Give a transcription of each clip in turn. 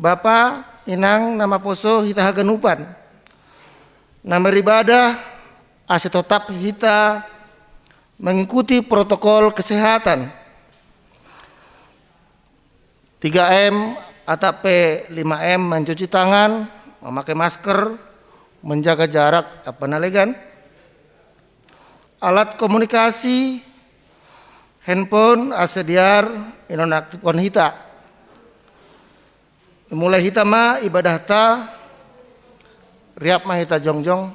Bapa inang nama poso hita haganupan. Nama ibadah ase tetap hita mengikuti protokol kesehatan 3M atau 5M, mencuci tangan, memakai masker, menjaga jarak nalegan, alat komunikasi, handphone asediar inonaktifkan hita. Mulai hita ma ibadah ta riap ma hita jongjong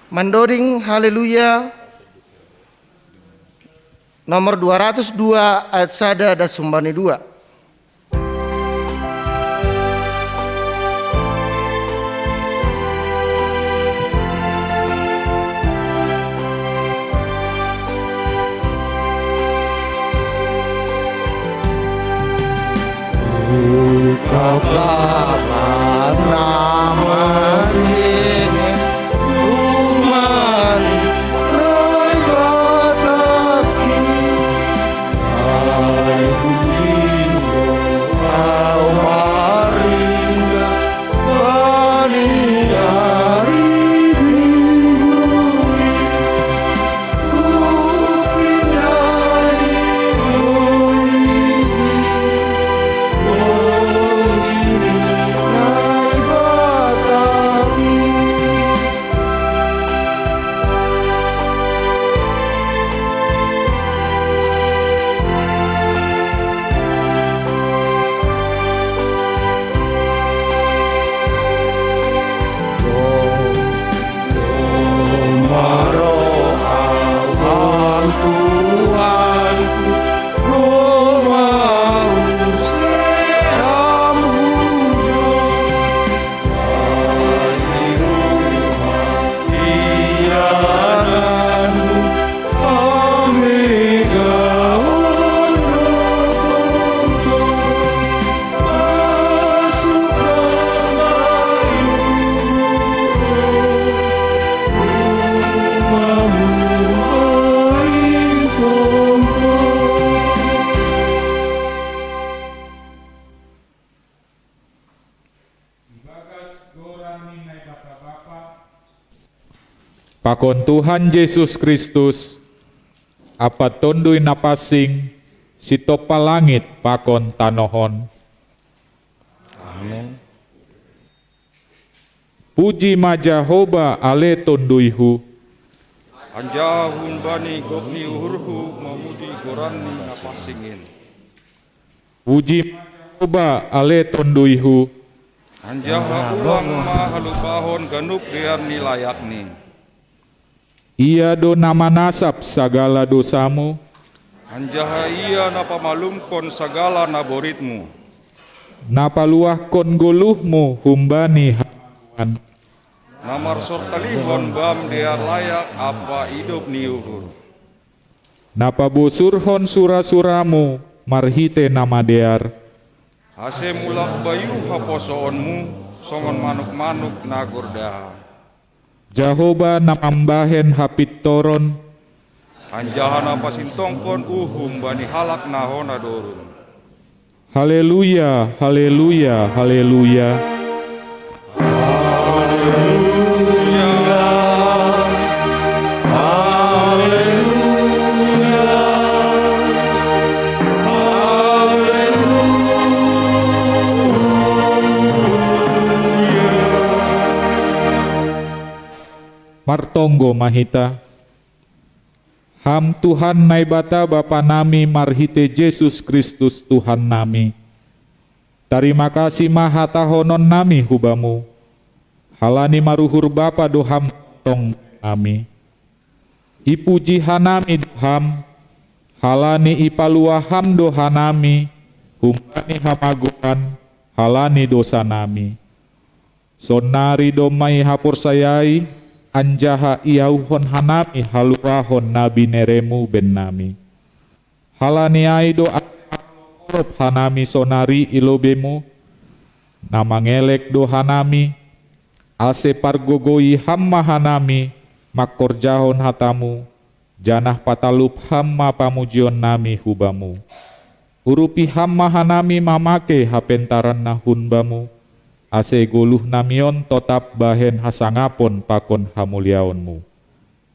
mandoding haleluya nomor 202 ayat sada dan sumbani 2. Bapa nama ini Tuhan roibataku hai pujimu kau maringa bani hari bumi kupindai Pakon Tuhan Yesus Kristus, apa tondui napasing, si topa langit pakon tanohon. Amin. Puji majahoba ale tonduihu, Anjahun bani gopni uhurhu mamudi gorani napasingin. puji majahoba ale tonduihu, Anjaha ulang mahalupahon ganuk diar nilayakni. ia do nama nasab sagala dosamu, Anjaha ia napamalumkon sagala naboritmu. napaluahkon goluhmu humbani hamuan, Namar sortalihon bam diar layak apa hidup ni uhur. napabosurhon sura-suramu marhite nama dear, Hase mulak bayu haposoonmu songon manuk-manuk nagordaha. Jahoba namambahen hapit toron, Anjaha napasintongkon uhum bani halak nahona dorun. haleluya, haleluya, haleluya. Martonggo mahita, ham Tuhan naibata Bapa nami marhite Yesus Kristus Tuhan nami. Terima kasih maha tahonon nami hubamu, halani maruhur Bapa doham tong nami. Ipuji hanami doham, halani ipaluaham dohanami, humbani hamagoan, halani dosa nami. Sonari domai hapur sayai, anjaha iauhon hanami haluahon nabi neremu ben nami. Halani aido arop hanami sonari ilobemu, namangelek do hanami, ase pargogoi hamma hanami, makorjahon hatamu, janah patalup hamma pamujion nami hubamu. Urupi hamma hanami mamake hapentaran na hunbamu, ase goluh namion totap bahen hasangapon pakon hamuliaonmu.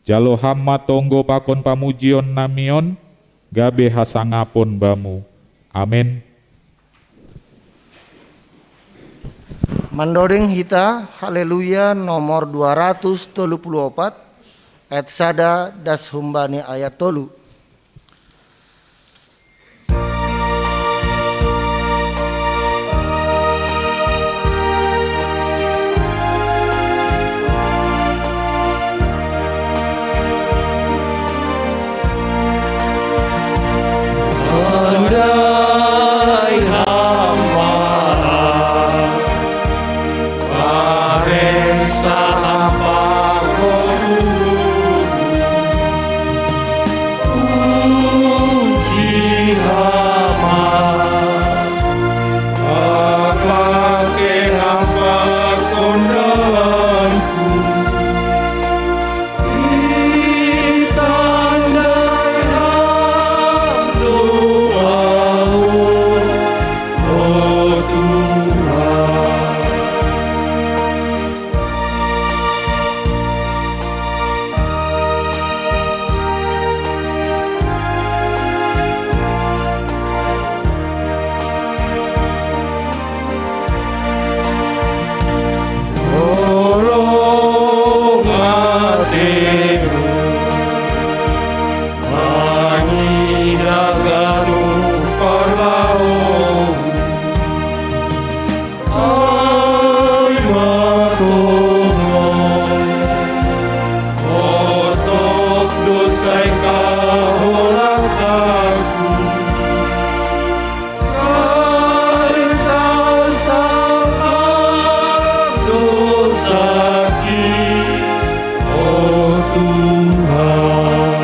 Jalo hamma tonggo pakon pamujion namion, gabe hasangapon bamu. Amin. Mandoring hita haleluya nomor 234 ayat sada das humbani ayat tolu. Andai hamba bareng sapa kunci hamba apake hamba kondanku ditandai hamdo oh Tuhan. Tolong hatiku mangidaganu parlau ai matulung otok dosai kahorakaku sai sasang dosaki oh Tuhan.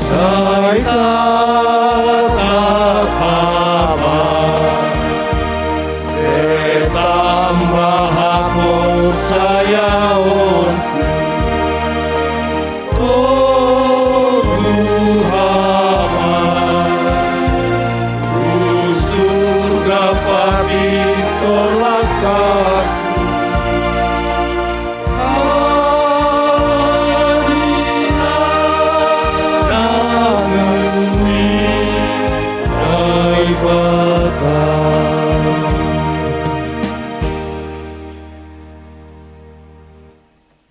Sai tatap kabar setambah aku sayaonku oh Tuhan surga padi tolakaku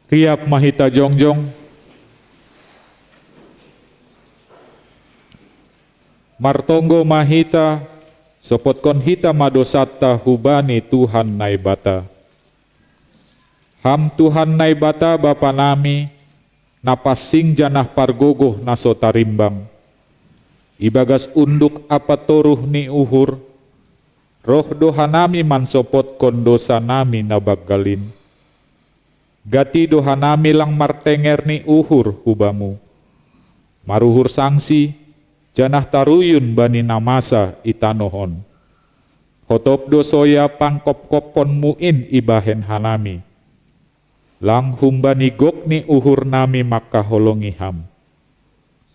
Riap mahita jongjong. Martonggo mahita, sopot kon hita madosata hubani Tuhan naibata. Ham Tuhan naibata Bapa nami, napasing janah pargogoh naso tarimbang. Ibagas unduk apa toruh ni uhur, roh dohanami mansopot kon dosa nami nabaggalin. Gati dohanami lang martenger ni uhur hubamu. Maruhur sangsi, janah taruyun bani namasa itanohon. Hotop dosoya pangkop-kopon muin ibahen hanami. Lang humbani gok ni uhur nami maka holongiham.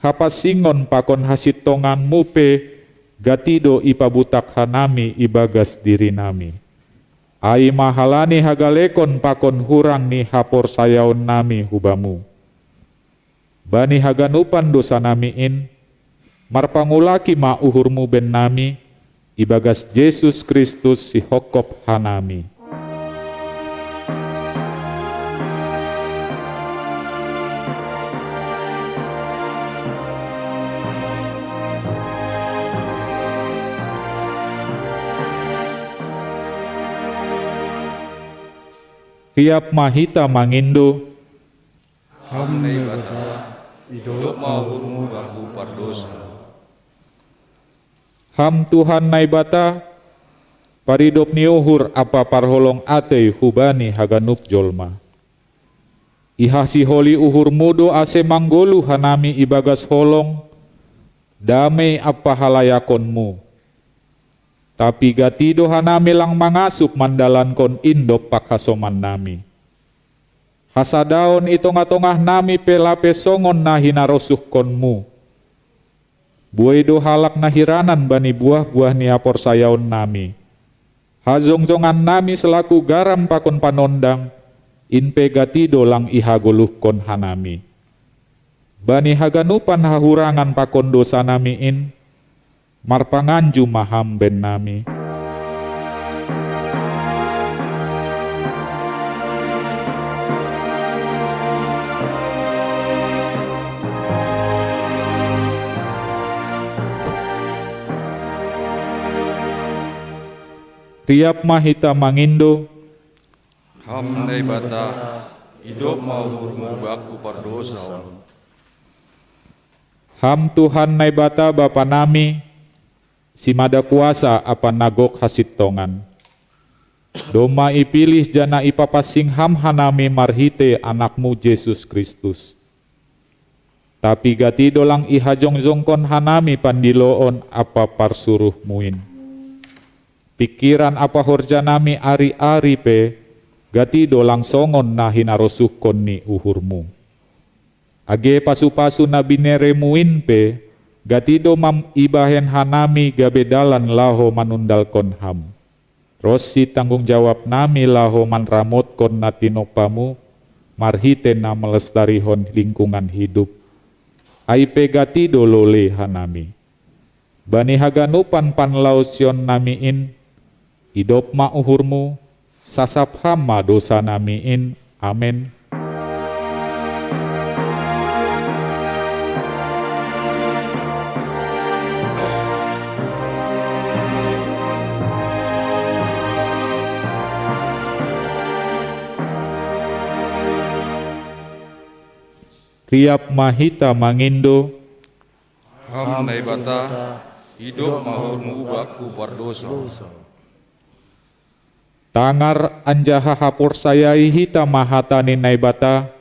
Hapasingon pakon hasitongan mupe, gatido ipabutak hanami ibagas diri nami. Ai mahalani hagalekon pakon hurang ni hapor sayaon nami hubamu. Bani haganupan dosa namiin, marpangulaki ma uhurmu ben nami, ibagas Yesus Kristus si hokop hanami. Tiap mahita mangindo, Hamdai bata, hidup mahurmu bahu pardosa. ham Tuhan naibata, paridop ni uhur apa parholong ate hubani haganup jolma. Ihasi holi uhur mudo ase manggolu hanami ibagas holong, damai apa halayakonmu. Tapi gatido hanami lang mangasup mandalan kon indop pakhasoman nami. Hasadaon ito nga tongah nami pelape songon na hinarosuh konmu. Buay do halak na hiranan bani buah-buah ni apor sayaon nami. Hazongjongan nami selaku garam pakon panondang, inpe gatido lang ihaguluh kon hanami. Bani haganupan hahurangan pakon dosa nami in, marpanganju maham ben nami. Riap mahita mangindo, Ham nai bata, hidup mahurmu baku pardosa. ham Tuhan nai bata Bapa nami, si mada kuasa apa nagok hasit tongan. Doma ipilih jana ipapasing ham hanami marhite anakmu Yesus Kristus. Tapi gati dolang ihajong-jongkon hanami pandiloon apa parsuruh muin. Pikiran apa horja nami ari-ari pe, gati dolang songon na hinarosuh kon ni uhurmu. Age pasu-pasu na binere muin pe, gati do mam ibahen hanami gabedalan laho manundal kon ham. Rosi tanggung jawab nami laho manramot kon na tinopamu, marhite na melestarihon lingkungan hidup. Aipe gati do lole hanami. Bani haganupan panlausion namiin, idop ma uhurmu, sasap hama dosa namiin. Amin. Riap mahita mangindo, Ham nai bata, hidup mahurmu baku pardosa. tangar anjaha hapor sayai hita mahatani naibata,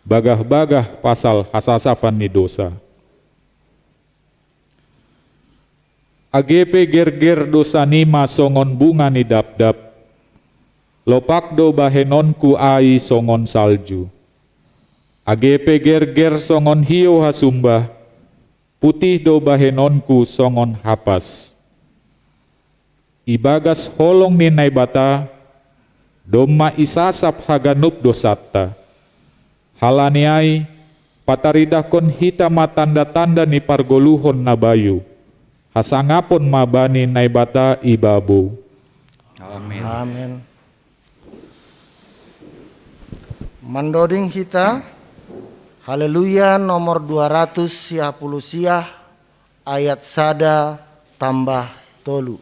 bagah-bagah pasal hasasapan ni dosa. Agepe ger-ger dosa nima songon bunga ni dap-dap, lopakdo bahenonku ai songon salju. Agepe ger-ger songon hiyo hasumbah, putih do bahenonku songon hapas. Ibagas holong ni naibata, doma isasap haganup dosatta. Halaniai, pataridakon hita matanda-tanda ni pargoluhon na bayu, hasangapon mabani naibata ibabu. Amin. Amin. Mandoding kita, Haleluya nomor 200 siah ayat sada tambah tolu.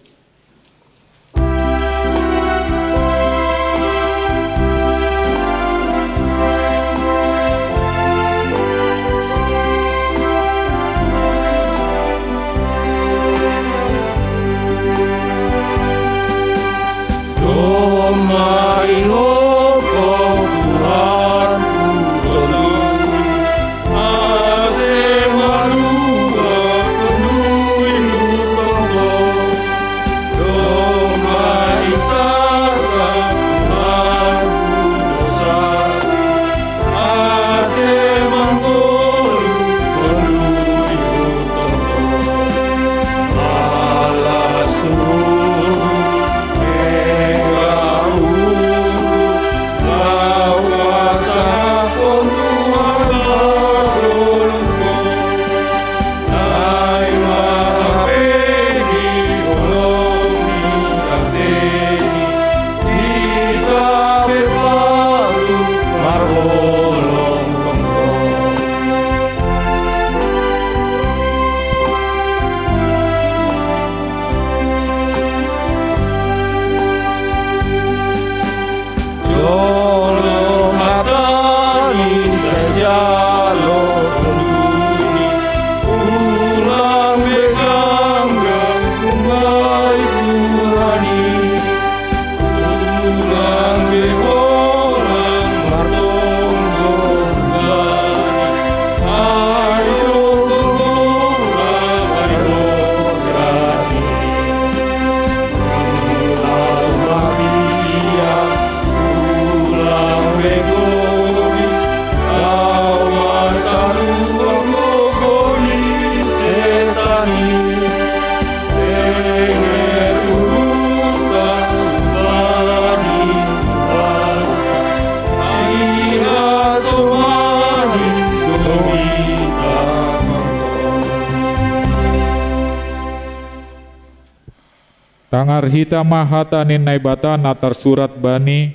Mangar hita mahata ninai batana tersurat bani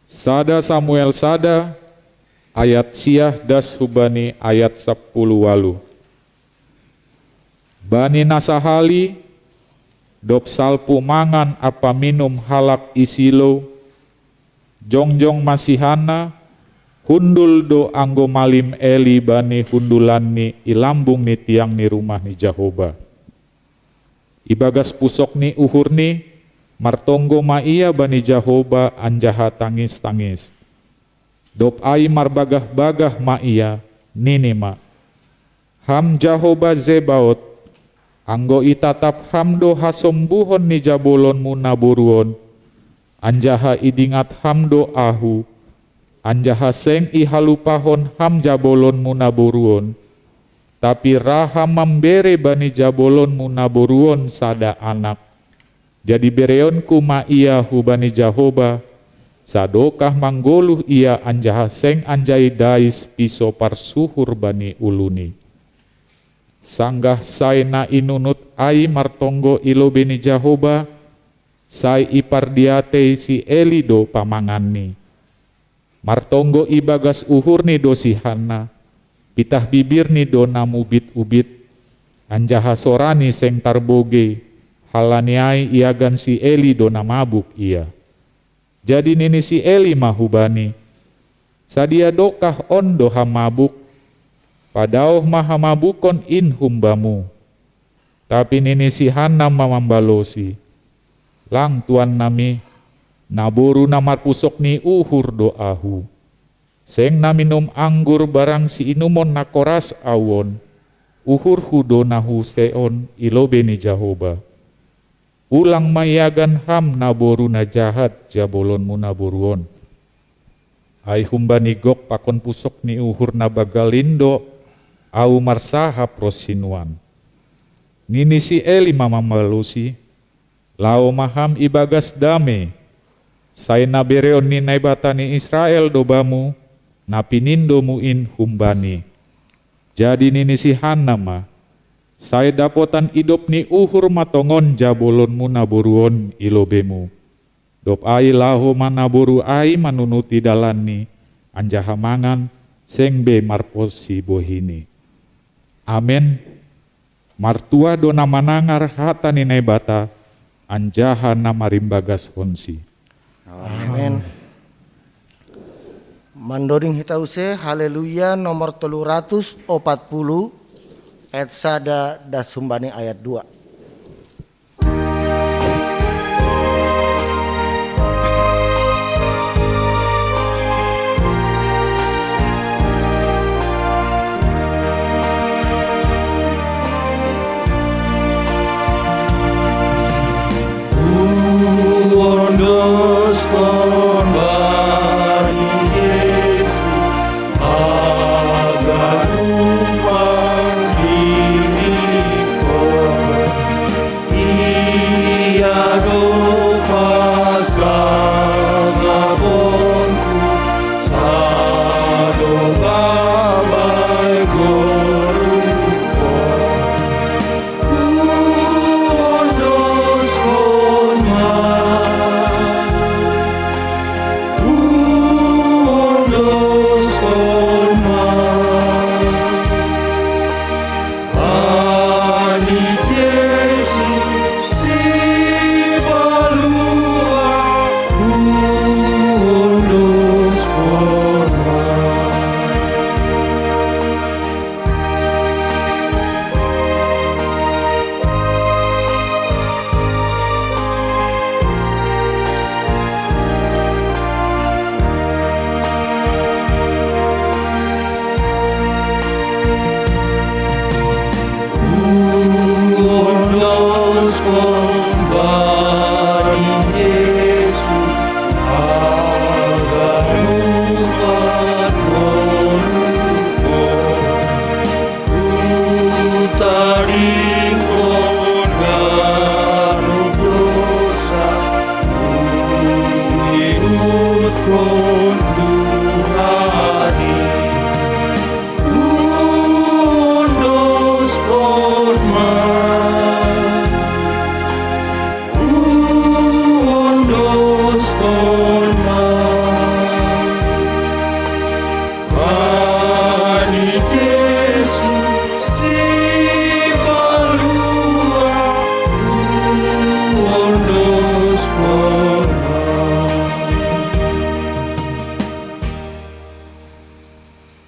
Sada Samuel sada ayat siah das hubani ayat 10 walu. Bani nasahali dop salpu mangan apa minum halak isilo jongjong masihana hundul do anggo malim eli bani hundulan ni ilambung ni tiang ni rumah ni Jahoba. Ibagas pusok ni uhur ni martonggo ma iya bani Jahoba anjaha tangis-tangis. Dop ai marbagah-bagah ma iya nini ma. Ham Jahoba Zebaot anggo itatap hamdo hasombuhon ni jabolon munaburuon anjaha idingat hamdo ahu anjaha seng ihalupahon ham jabolon munaburuon tapi raha membere bani jabolon munaburuon sada anak jadi bereon kuma ia hubani Jahoba sadokah manggoluh ia anjaha seng anjai dais piso parsuhur bani uluni sanggah sai na inunut ai martonggo ilo bani Jahoba sai ipar diate si Elido pamanganni martonggo ibagas uhur ni dosihana pitah bibir ni dona ubit-ubit anjaha sorani seng tarboge halaniai iagan si Eli dona mabuk ia. Jadi nini si Eli mahubani sadia dokah on doha mabuk padauh maha mabukon in humbamu tapi nini si Hana mamambalosi lang tuan nami naboru namar pusok ni uhur doahu seng na minum anggur barang si inumon na koras awon uhur hudo nahu seon ilo beni Jahoba ulang mayagan ham naboru na jahat jabolon munaburuon ai humbani gok pakon pusok ni uhur na bagalindo au marsaha prosinuan nini si Eli mamamalusi lao maham ibagas dame sai na bereon ni naibatani Israel dobamu na pinindomu in humbani. Jadi nini si Hana ma, saya dapotan idop ni uhur matongon jabolonmu naburuon ilobemu. Dop ai laho manaburu ai manunuti dalani, anjaha mangan sengbe marposi bohini. Amen. Martua dona manangar hata ni bata, anjaha namarimbagas honsi. Amin. Mandoring hitause haleluya nomor 340 ayat sada das sumbani ayat 2.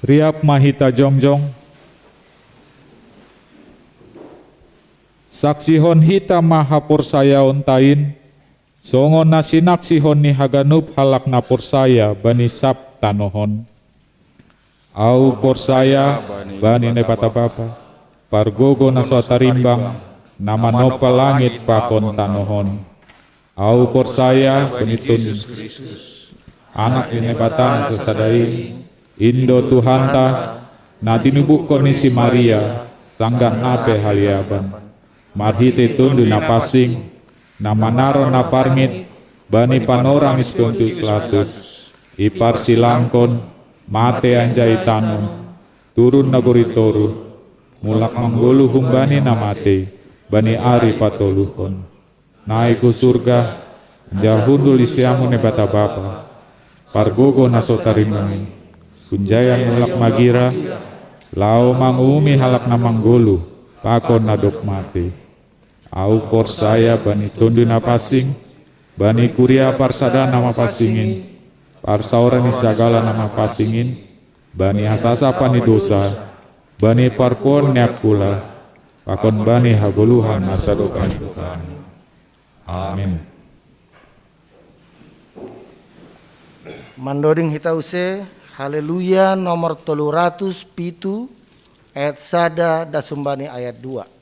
Riap mahita jongjong. Saksihon hita mahapur saya ontain. Songon nasinaksihon ni haganup halak napur saya bani sab tanohon. Au por saya bani nepata bapa. Pargogo naswatarimbang. Nama nopa langit pakon tanohon. Au por saya penitun anak inebatan sesadai Indo Tuhanta na tinubukon ni si Maria sanggah nape haliaban marhite tundu na pasing na manaro na parngit bani panorang istuntus latus ipar silangkon mate anjay tanon turun na goritoru mulak manggulu humbani na mate bani ari patoluhon naiku surga jahundul isiamu ne bata bapa pargogo nasotarimungi kunjayan mulak magira lao mangumi halak na manggulu pakon nadok mati au por saya bani tundu na pasing bani kuria parsada nama pasingin parsaura ni sagala nama pasingin bani asasa pani dosa bani parpon nyak pula pakon bani hagoluhan nasadokan dukan. Amin. Mandoding hitause haleluya nomor 307 ayat sada dasumbani ayat 2.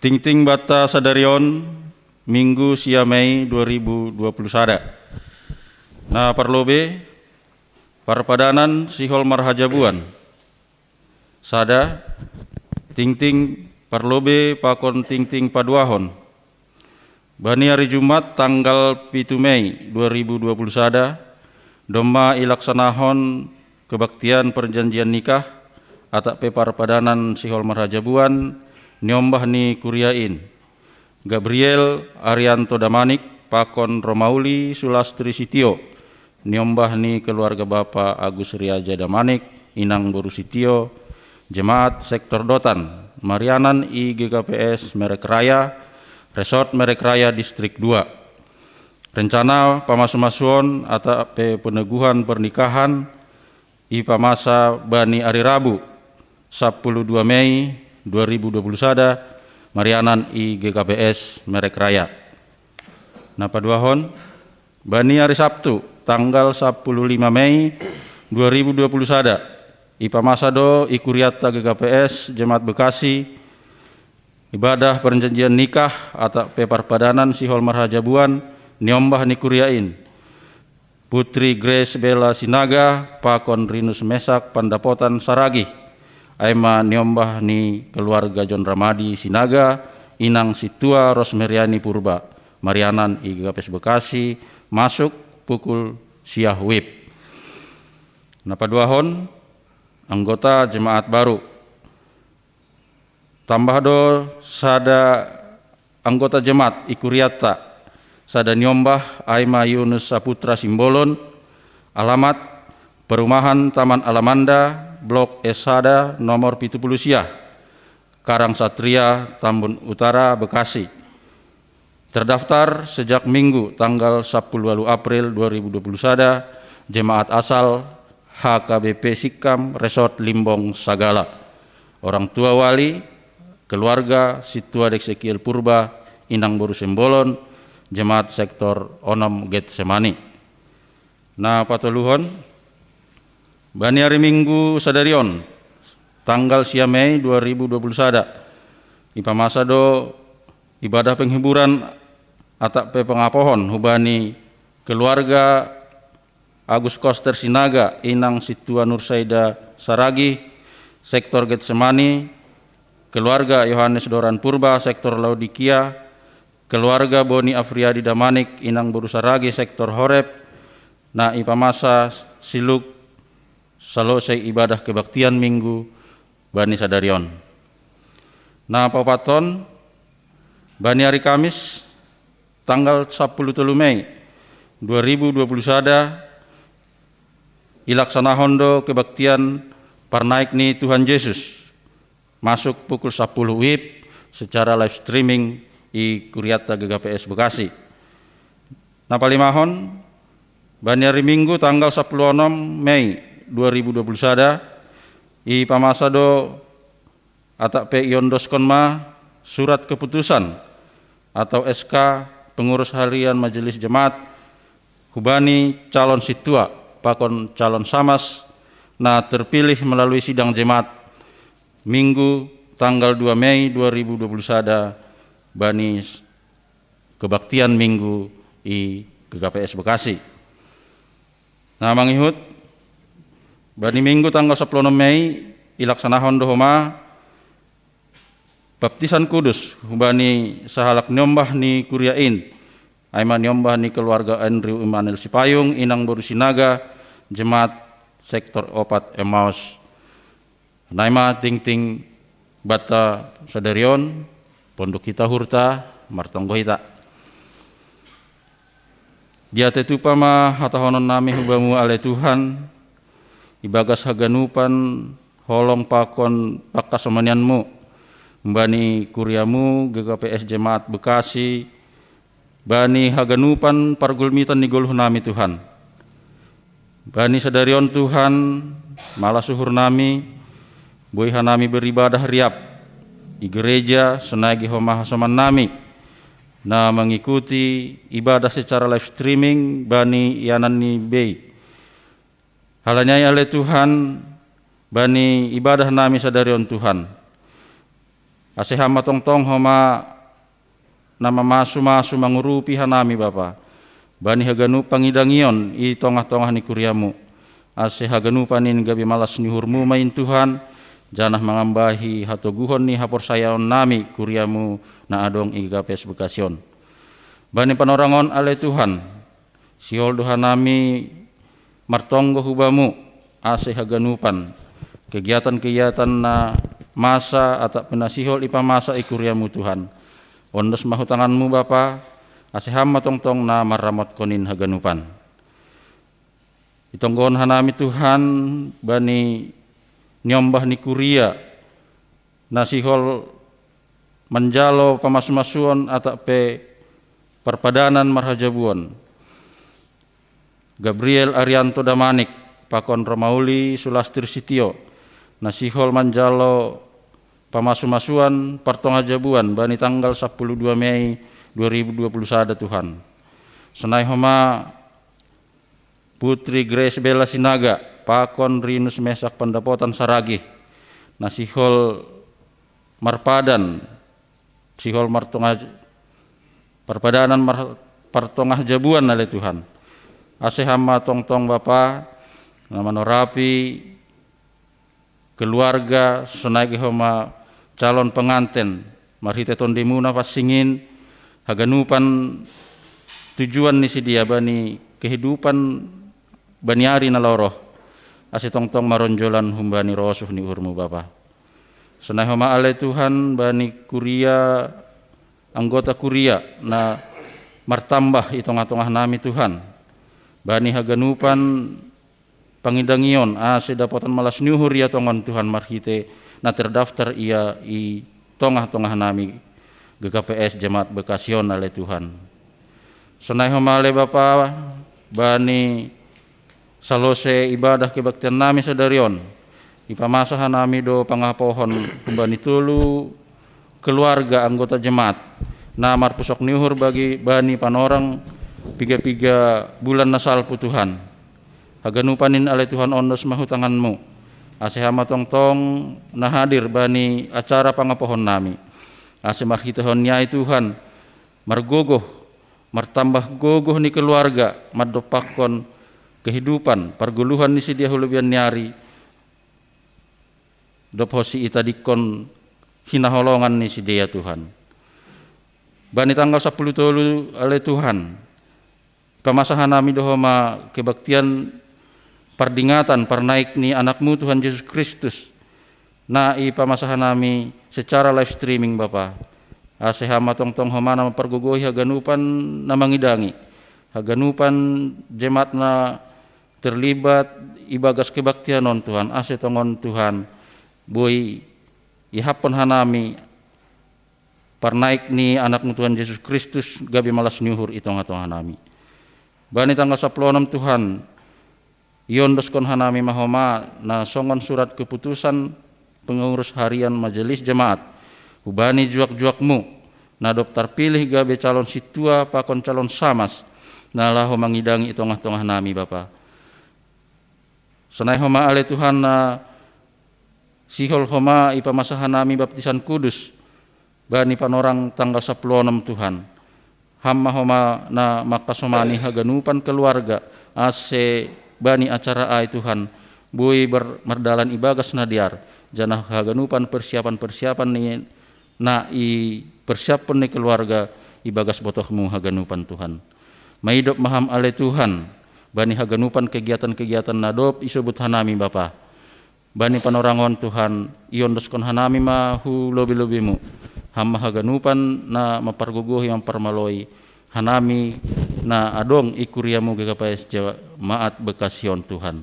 Ting-ting bata sadarion Minggu sia Mei 2020 sada. Na parlobe parpadanan sihol marhajabuan. Sada ting-ting parlobe pakon ting-ting paduahon. Bani hari Jumat tanggal 7 Mei 2020 sada domma ilaksanahon kebaktian perjanjian nikah atak pe parpadanan sihol marhajabuan nyombah ni kuriain Gabriel Arianto Damanik pakon Romauli Sulastri Sitio nyombah ni keluarga Bapak Agus Riaja Damanik Inang Boru Sitio Jemaat Sektor Dotan Marianan IGKPS Merek Raya Resort Merek Raya Distrik 2 rencana pamasumasuon atau peneguhan pernikahan IPA masa Bani Ari Rabu 12 Mei 2020 sada Marianan IGKPS Merek Raya. Napaduahon bani hari Sabtu tanggal 15 Mei 2021 ipamasado ikuriata GKPS Jemaat Bekasi ibadah perjanjian nikah atau peparpadanan sihol marhajabuan niombah nikuriain Putri Grace Bella Sinaga pakon Rinus Mesak Pandapotan Saragi aima niombah ni keluarga John Ramadi Sinaga inang situa Rosmeriani Purba Marianan IGKPS Bekasi masuk pukul siah wib. Napaduahon anggota jemaat baru tambah do sada anggota jemaat ikuriata sada nyombah Aima Yunus Saputra Simbolon alamat Perumahan Taman Alamanda Blok Esada nomor 70 Siah Karang Satria Tambun Utara Bekasi terdaftar sejak Minggu tanggal 10 April 2021 jemaat asal HKBP Sikam Resort Limbong Sagala orang tua wali keluarga Situa Deksekiel Purba Inang Boru Sembolon jemaat sektor Onom Getsemani. Nah patoluhon bani hari Minggu sadarion tanggal sia Mei 2021 ipamasado ibadah penghiburan atap pengapohon hubani keluarga Agus Koster Sinaga Inang Situa Nursaida Saragi sektor Getsemani keluarga Yohanes Doran Purba sektor Laodikia keluarga Boni Afriadi Damanik Inang Boru Saragi sektor Horeb na ipamasa siluk selesai ibadah kebaktian Minggu bani sadarion. Nah papaton bani hari Kamis tanggal 10 Mei 2021 ilaksana hondo kebaktian parnaik ni Tuhan Yesus masuk pukul 10 WIB secara live streaming i Kuriata GKPS Bekasi. Nah palimahon bani hari Minggu tanggal 16 Mei 2021 i pamasado atak pe iondoskan ma surat keputusan atau SK pengurus harian Majelis Jemaat hubani calon situa pakon calon samas nah terpilih melalui sidang jemaat Minggu tanggal 2 Mei 2021 bani kebaktian Minggu i GKPS Bekasi. Nah mangihut bani Minggu tanggal 10 Mei ilaksanahon dohoma baptisan kudus hubani sahalak nyombah ni kuriain aima nyombah ni keluarga Andrew Immanuel Sipayung Inang Boru Sinaga jemaat sektor opat Emmaus naima ting bata sadarion pondok kita hurta martonggo hita dia tetupa ma hatahonon nami hubamu ale Tuhan ibagas haganupan holong pakon pakasomanianmu bani kuriamu GKPS Jemaat Bekasi bani haganupan pargulmitan ni goluh nami Tuhan bani sadarion Tuhan malah suhur nami boyha nami beribadah riap i gereja senagi homah soman nami na mengikuti ibadah secara live streaming bani yanan ni bei halanya ale Tuhan bani ibadah nami sadarion Tuhan asehama tong-tong homa nama masu mangurupi hanami Bapa bani haganu pangidangion i tongah-tongah ni kuriamu ase haganu panin gabi malas nyuhurmu main Tuhan janah mengambahi hatoguhon ni hapor sayaon nami kuriamu na adong i GKPS Bekasion bani panorangon ale Tuhan siol doha nami martonggo hubamu ase haganupan kegiatan-kegiatan na masa atau penasihol ipa masa ikuriamu Tuhan ondos mahutanganmu Bapa aseham matong-tong na maramot konin haganupan itonggon hanami Tuhan bani nyombah ni kuria nasihol menjalo pamas-masuon atau pe perpadanan marhajabuon Gabriel Arianto Damanik pakon Romauli Sulastir Sitio nasihol manjalo pamasu-masuan partong hajabuan bani tanggal 12 Mei 2021 Tuhan Senai homa Putri Grace Bella Sinaga, pakon Rinus Mesak Pendapotan Saragi, nasihol marpadan, sihol martongah perpadanan partongah jabuan oleh Tuhan. Ase hama tong-tong Bapa, nama norapi, keluarga, senai homa calon pengantin, marhite tondimuna pasingin, haganupan tujuan ni si dia bani kehidupan baniari na loroh ase tong-tong maronjolan humbani rosuh ni urmu Bapa. Senai homa ale Tuhan bani kuria anggota kuria na martambah itong-atongah nami Tuhan. Bani haganupan pangidangion ase dapatan malas nyuhur ya tongon Tuhan marhite na terdaftar ia i tongah-tongah nami GKPS Jemaat Bekasion ale Tuhan. Senai homa ale Bapa bani salose ibadah kebaktian nami sadarion ipamasahan nami do pangapohon bani tulu keluarga anggota jemaat namar pusok niuhur bagi bani panorang piga-piga bulan nasal putuhan haganupanin ale Tuhan ondos mahutanganmu ase hama tong-tong na hadir bani acara pangapohon nami ase marhitahon nyai Tuhan margogoh martambah gogoh ni keluarga madopakon kehidupan parguluhan ni si dia hulubian nyari dophosi itadikon hinaholongan ni si dia Tuhan. Bani tanggal 10 tolu ale Tuhan pamasahan nami dohoma kebaktian pardingatan parnaik ni anakmu Tuhan Yesus Kristus na ipamasahan nami secara live streaming Bapa. Ase hama tong-tong homa na pargogohi haganupan na mangidangi haganupan jemaat na terlibat ibagas kebaktian non Tuhan ase tongon Tuhan boy ihapon hanami parnaik ni anakmu Tuhan Yesus Kristus gabi malas nyuhur itong-atong hanami. Bani tanggal 16 Tuhan iondos kon hanami mahoma na songon surat keputusan pengurus harian majelis jemaat ubani juak-juakmu na daftar pilih gabe calon situa pakon calon samas na laho mangidangi itong-atong nami Bapa. Senai homa ale Tuhan na sihol homa ipamasahan nami baptisan kudus bani panorang tanggal 16 Tuhan hamma homa na makasomani haganupan keluarga ase bani acara ai Tuhan bui bermerdalan ibagas nadiar janah haganupan persiapan ni na i persiapan ni keluarga ibagas botohmu haganupan Tuhan maidop maham ale Tuhan bani haganupan kegiatan-kegiatan nadop isebut hanami Bapa. Bani panorangon Tuhan iondoskon hanami mahu lobi-lobimu. Hamma haganupan na maparguguh yang parmaloi hanami na adong ikuriamu GKPS Jemaat Bekasion Tuhan.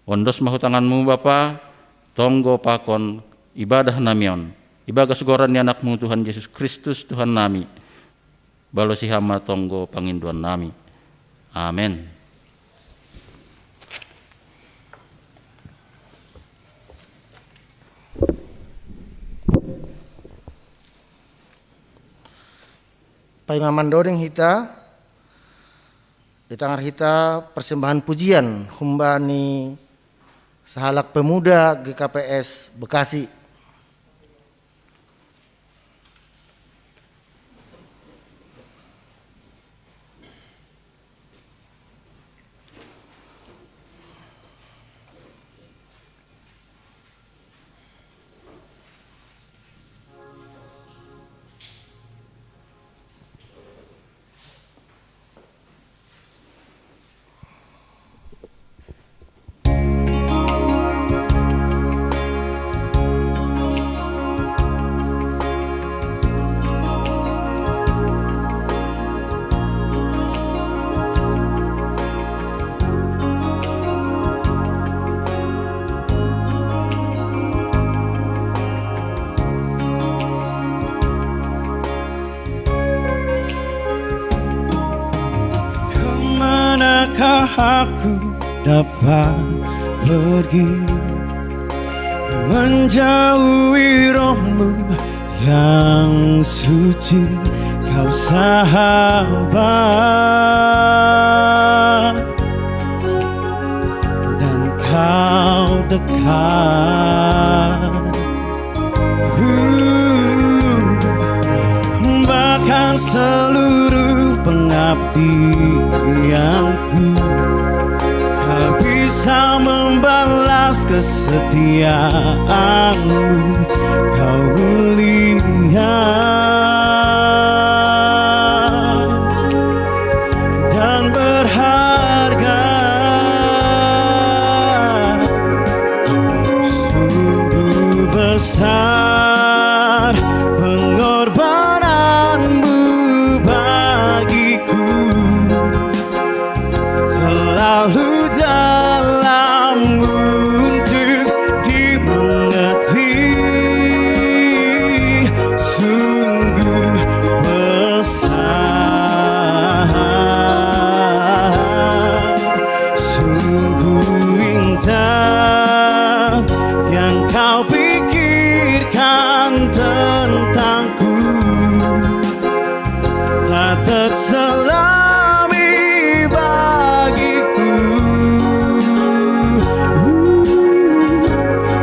Ondos mahutanganmu Bapa tonggo pakon ibadah namion. Ibagas goran ni anakmu Tuhan Yesus Kristus Tuhan nami. Balosi hama tonggo panginduan nami. Amin. Paimamandoring hita ditangar hita persembahan pujian humbani sahalak pemuda GKPS Bekasi. Kemanakah aku dapat pergi menjauhi rohmu yang suci, Kau sahabat dan kau dekat. Bahkan seluruh pengabdianku tak bisa membalas kesetiaanmu. Kau mulia dan berharga, sungguh besar pengorbananmu bagiku, terlalu dalam untuk dimengerti, sungguh besar, sungguh indah yang kau pikirkan tentangku, tak terselami bagiku.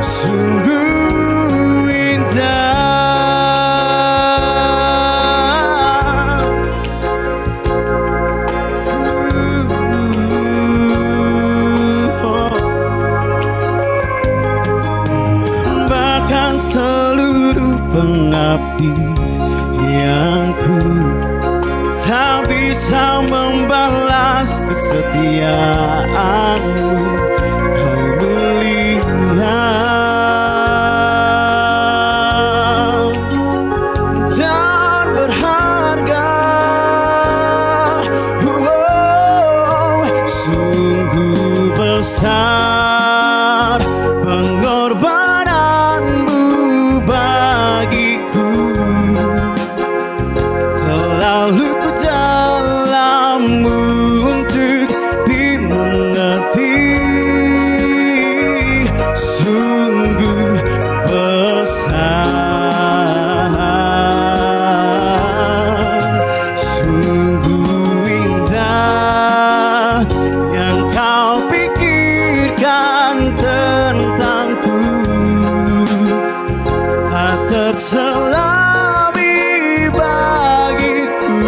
Sungguh indah. Bahkan seluruh pengabdianku tak bisa membalas kesetiaanmu. Kau mulia dan berharga, sungguh besar pengorbananmu bagiku, terlalu dalam untuk dimengerti, sungguh besar, sungguh indah yang kau pikirkan tentangku, tak terselami bagiku.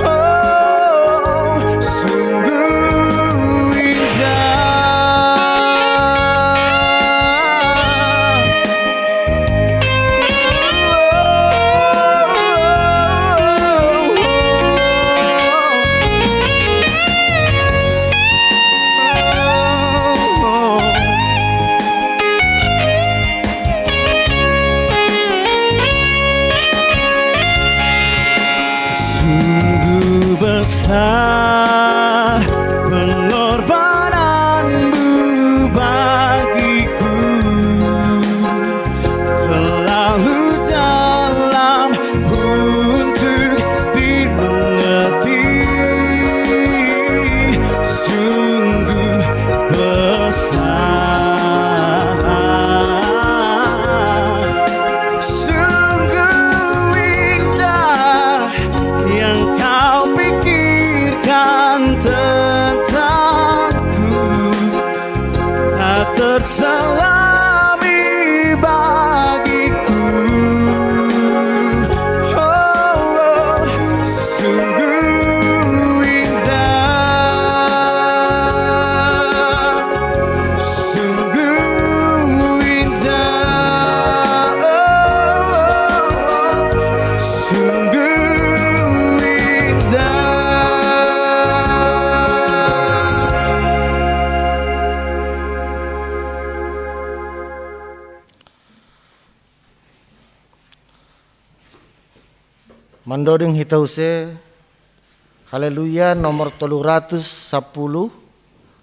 Oh, sungguh indah. Sungguh besar pengorbananmu bagiku, terlalu dalam untuk dimengerti, sungguh besar, sungguh indah yang kau pikirkan tentangku, tak terselami bagiku. Oh, sungguh indah, sungguh indah, sungguh Mandoding hitause haleluya nomor 310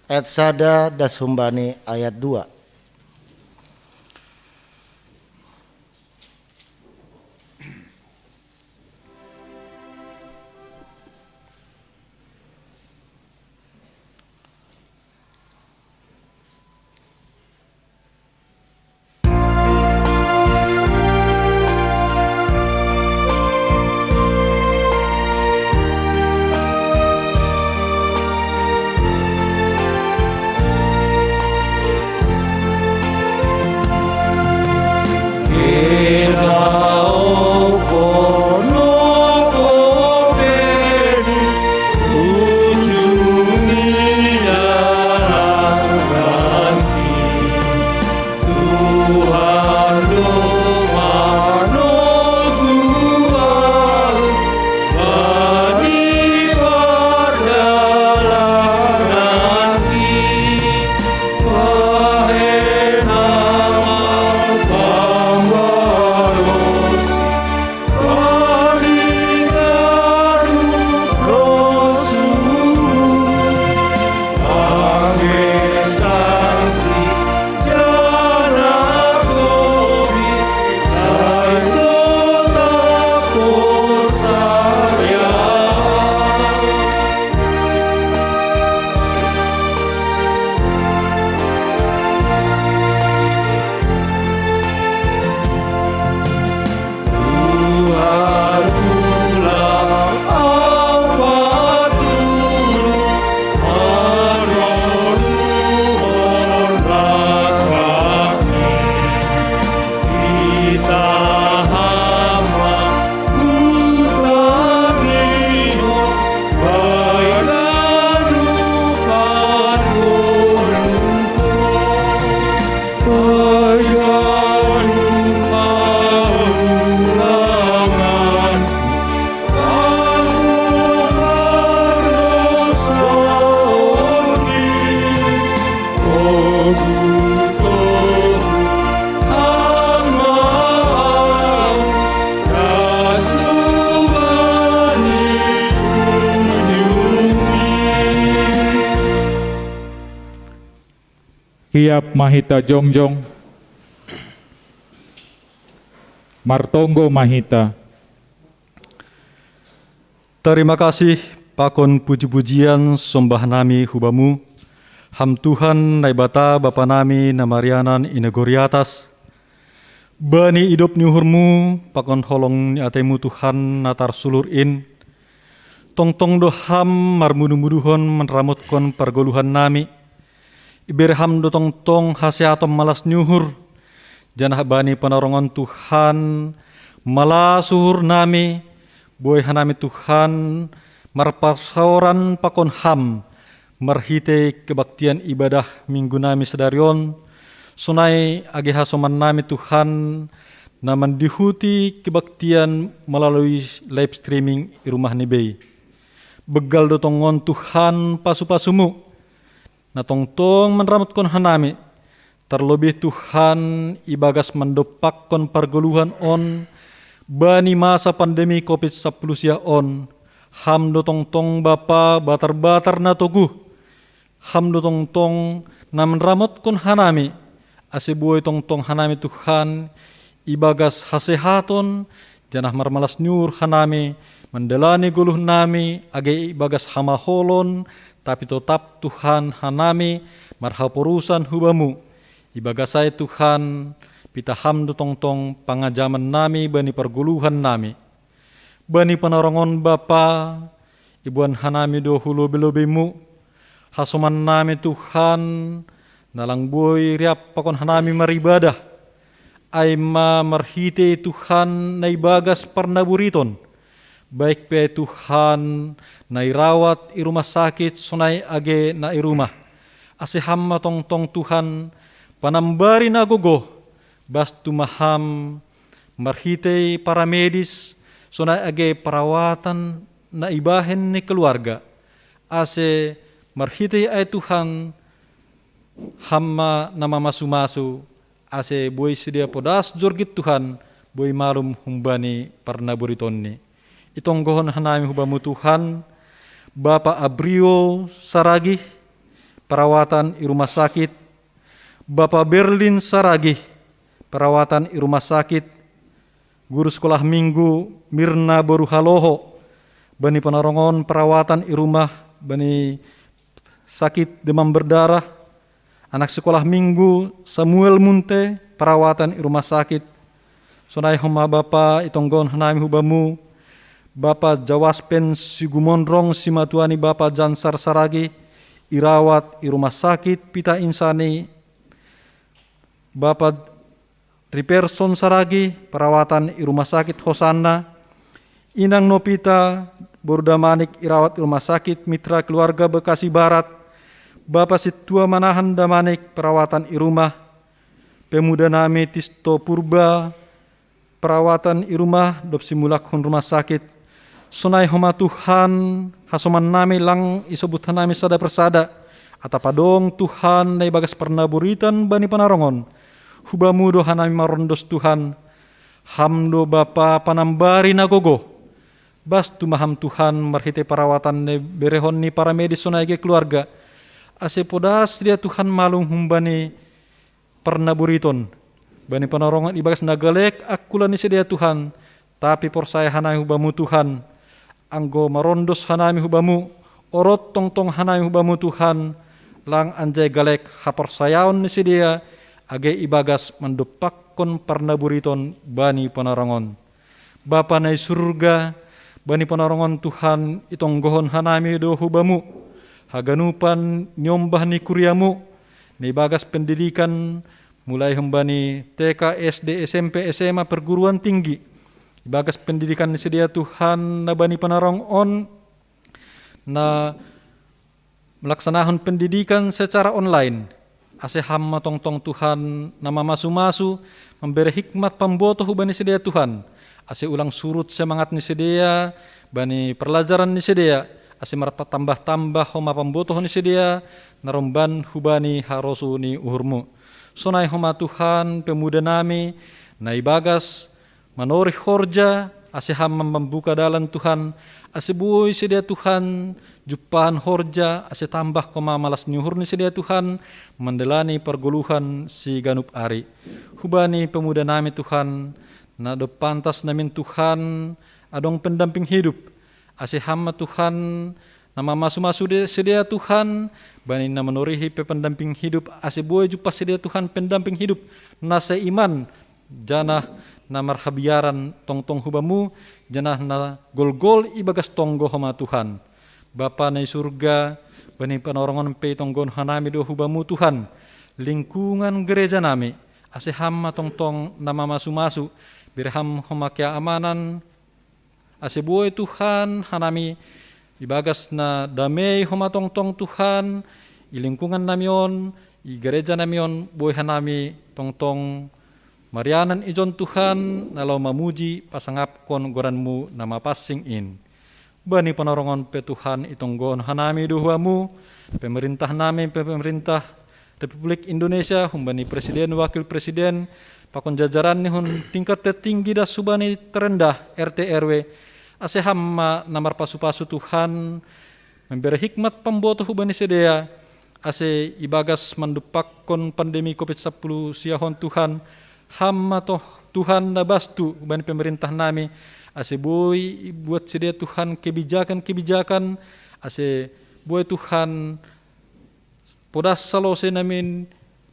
ayat sada dasumbani ayat 2. Hiap Mahita Jongjong, Martonggo Mahita. Terima kasih pakon puji-pujian sombah nami hubamu, ham Tuhan naibata Bapa nami namarianan inegoriatas, bani hidup nyuhurmu pakon holong ni atemu Tuhan natar sulurin, tong-tong doham marmudu-muduhon menramutkan pergoluhan nami, Iberham do tong haseatom malas nyuhur, janah bani penarongan Tuhan malas suhur nami, boy hanami Tuhan marpasoran pakon ham, marhite kebaktian ibadah minggu nami sedarion, sunai age hasoman nami Tuhan naman dihuti kebaktian melalui live streaming di rumah nibei. Begal do tongon Tuhan pasu-pasumu, na tong-tong menramutkan hanami, terlebih Tuhan ibagas mendopakkon pergoluhan on, bani masa pandemi COVID-19 ya on, ham do tong-tong Bapa batar-batar na toguh, ham do tong-tong na menramutkan hanami, asibuoy tong-tong hanami Tuhan, ibagas hasehaton, janah marmalas nyur hanami, mendelani guluh nami, age ibagas hamaholon, tapi tetap Tuhan hanami marhapurusan hubamu, ibagasai Tuhan pita hamdu tong-tong pangajaman nami bani perguluhan nami, bani penarongon Bapa, ibuan hanami do hulu belobimu, hasuman nami Tuhan, nalang boy riap pakon hanami maribadah, aima marhite Tuhan naibagas parnaburiton, baik pe Tuhan nairawat i rumah sakit sunai age na i rumah, asiham tong-tong Tuhan panambari nagogo, bastu maham marhite para medis sunai age perawatan na ibahen ni keluarga, ase marhite ay Tuhan hamma nama masu-masu, ase boy sedia podas jorgit Tuhan boy malum humbani parnaburiton ni. Itong gohon hanami hubamu Tuhan, Bapak Abrio Saragih, perawatan di rumah sakit, Bapak Berlin Saragih, perawatan di rumah sakit, guru sekolah minggu Mirna Boruhaloho, bani penarongon perawatan di rumah, bani sakit demam berdarah, anak sekolah minggu Samuel Munte, perawatan di rumah sakit, sonai homa Bapak itong gohon hanami hubamu, Bapak Jawaspen Sigumondrong Simatuani Bapak Jansar Saragi, irawat di rumah sakit Pita Insani, Bapak Triperson Saragi, perawatan i Rumah Sakit Hosanna, Inang Nopita, Bordamanik irawat Rumah Sakit Mitra Keluarga Bekasi Barat, Bapak Situa Manahan Damanik, perawatan i rumah, Pemuda nami Tisto Purba, perawatan i rumah, Dopsi Mulakhon Rumah Sakit, Sonai homa Tuhan, hasoman nami lang isobutan nami sada persada, atapadong Tuhan na ibagas pernaburitan bani panarongon, hubamu doha nami marondos Tuhan, hamdo Bapa panambari nagogo, bastu maham Tuhan marhite perawatan ne berehon ni para medis sonai ke keluarga, ase podas dia Tuhan malung humbani pernaburiton, bani panarongon ibagas nagalek akulan ni sedia Tuhan, tapi porsaya hanai hubamu Tuhan, anggo marondos hanami hubamu, orot tong hanami hubamu Tuhan, lang anjay galek haporsayaon ni sedia, age ibagas mandupakkon pernaburiton bani panarongon. Bapa na surga, bani panarongon Tuhan itong gohon hanami do hubamu, haganupan nyombah ni kuryamu, ni bagas pendidikan mulai hembani TK, SD, SMP, SMA, perguruan tinggi, bagas pendidikan ni sedia Tuhan na bani panarongon na melaksanakan pendidikan secara online, ase hamma tong Tuhan nama masu-masu memberi hikmat pamboto bani sedia Tuhan, ase ulang surut semangat ni sedia bani pelajaran ni sedia, ase marpa tambah-tambah homa pamboto ni sedia naromban hubani harosu ni uhurmu. Sonai homa Tuhan pemuda nami na ibagas manori horja, ase hamma membuka dalan Tuhan, ase buoy sedia Tuhan jupahan horja, ase tambah koma malas nyuhur ni sedia Tuhan mendelani perguluhan si ganup ari. Hubani pemuda nami Tuhan na do pantas namin Tuhan adong pendamping hidup, ase hamma Tuhan nama masu-masu sedia Tuhan bani na menurihi pendamping hidup, ase buoy jupa sedia Tuhan pendamping hidup na seiman janah na marhabiaran tong hubamu, janah na gol-gol ibagas tonggo homa Tuhan. Bapa na surga, bani panarongon pe tonggon hanami do hubamu Tuhan, lingkungan gereja nami, ase hamma tong nama masu-masu, birham homa keamanan, ase buoy Tuhan hanami ibagas na damai homa tong Tuhan, i lingkungan namion, i gereja namion, buoy hanami tong marianan ijon Tuhan, nalau mamuji pasangapkon goranmu nama passing in. Bani panarongon pe Tuhan itonggon hanami duhuamu, pemerintah nami pemerintah Republik Indonesia, humbani presiden wakil presiden, pakon jajaran ni hun tingkat tertinggi dah subani terendah RT RW, ase hamma namar pasu-pasu Tuhan, memberi hikmat pemboto hubani sedia, ase ibagas mandupakkon pandemi COVID-10 siahon Tuhan, hamma toh Tuhan nabastu hubani pemerintah nami, ase boy buat sedia Tuhan kebijakan-kebijakan, ase boy Tuhan podas salose namin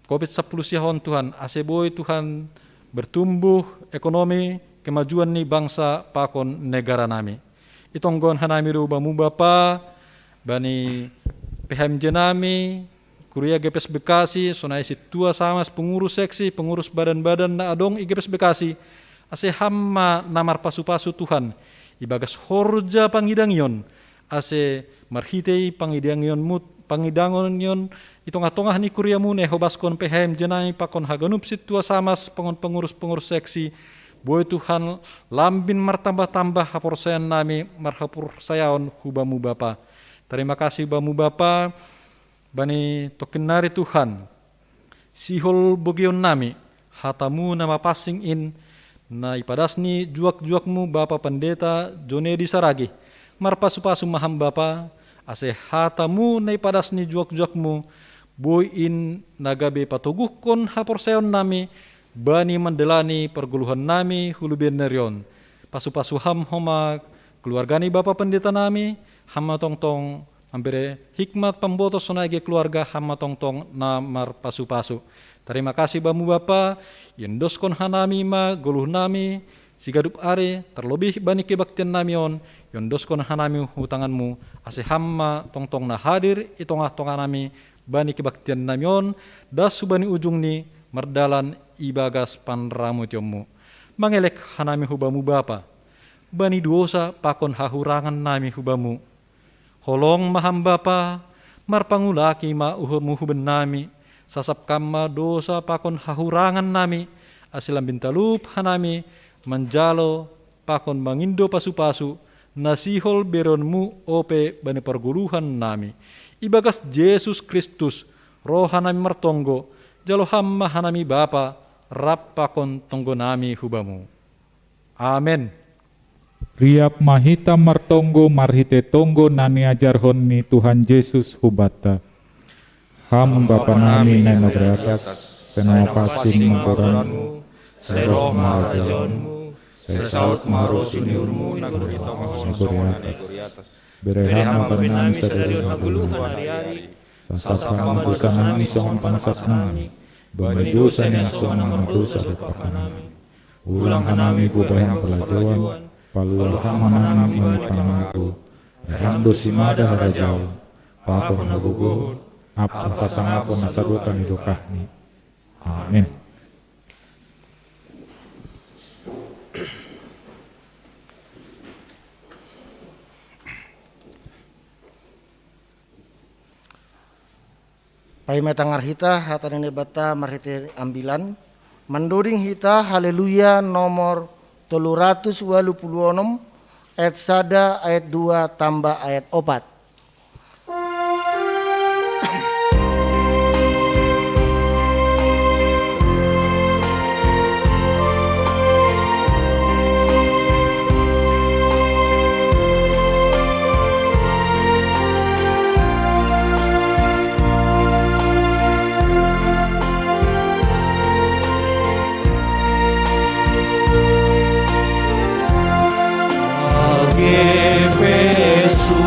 COVID-10 siahon Tuhan, ase boy Tuhan bertumbuh ekonomi kemajuan ni bangsa pakon negara nami. Itonggon hanami rubamu Bapa, bani PHMJ nami, Kuria GPS Bekasi, sonai situa samas pengurus seksi, pengurus badan-badan na adong IGPS Bekasi, ase hamma namar pasu-pasu Tuhan, ibagas horja pangidangion, ase marhitei pangidangion itong-atongah ni kuriamu ne hobaskon PHM jenai pakon haganup situa samas pangon pengurus seksi, boy Tuhan lambin martambah-tambah haporsayan nami marhapursayaon hubamu Bapa. Terima kasih bamu Bapa, bani tokenari Tuhan, sihol bogion nami, hatamu nama passing in, na ipadasni juak-juakmu Bapa Pendeta Jonedi Saragi, marpasu-pasu maham Bapa, ase hatamu na ipadasni juak-juakmu, boy in nagabe patuguhkon haporsayon nami, bani mandelani perguluhan nami hulubian nerion, pasu-pasu ham homa keluargani Bapa Pendeta nami, hamma tong ambere hikmat pemboto sonage keluarga hamma tong na marpasu-pasu. Terima kasih bamu Bapa, yendoskon hanami ma goluh nami, sigadup are, terlebih bani kebaktian namion, yendoskon hanami hutanganmu, ase hamma tong na hadir, itongah nami, bani kebaktian namion, das subani ujung ni, merdalan ibagas panramu tiomu. Mangelek hanami hubamu Bapa, bani dosa pakon hahurangan nami hubamu. Holong maham Bapa, marpangulaki ma uhumu huben nami, sasap kama dosa pakon hahurangan nami, asilam bintalup hanami, manjalo pakon mangindo pasu-pasu, nasihol beronmu ope bani perguluhan nami. Ibagas Yesus Kristus, roh hanami martonggo, jalo hamma hanami Bapa, rap pakon tonggo nami hubamu. Amen. Riap mahita martonggo marhite tonggo nani ajarhon ni Tuhan Yesus hubata. Ham Bapa nami nena beratas, penama pasin mengkoranmu, seroh maharajaonmu, sesaut maharosu niurmu nagurita mahonasongan bereham benami sadari naguluhan hari-hari, sasap kamu dosa nami songan pansat nami, bagi dosa yang songan dosa depak nami. Ulang hanami bubayang pelajawan, palual hamanami menipanaku, eham dosi mada harajau, pakon nagugur, apa pasangapon nasadukan idokahni. Amin. Pai metangar hita hatan ini bata marhite ambilan menduding hita haleluya nomor 386 ayat 1 ayat 2 tambah ayat 4. Age pesu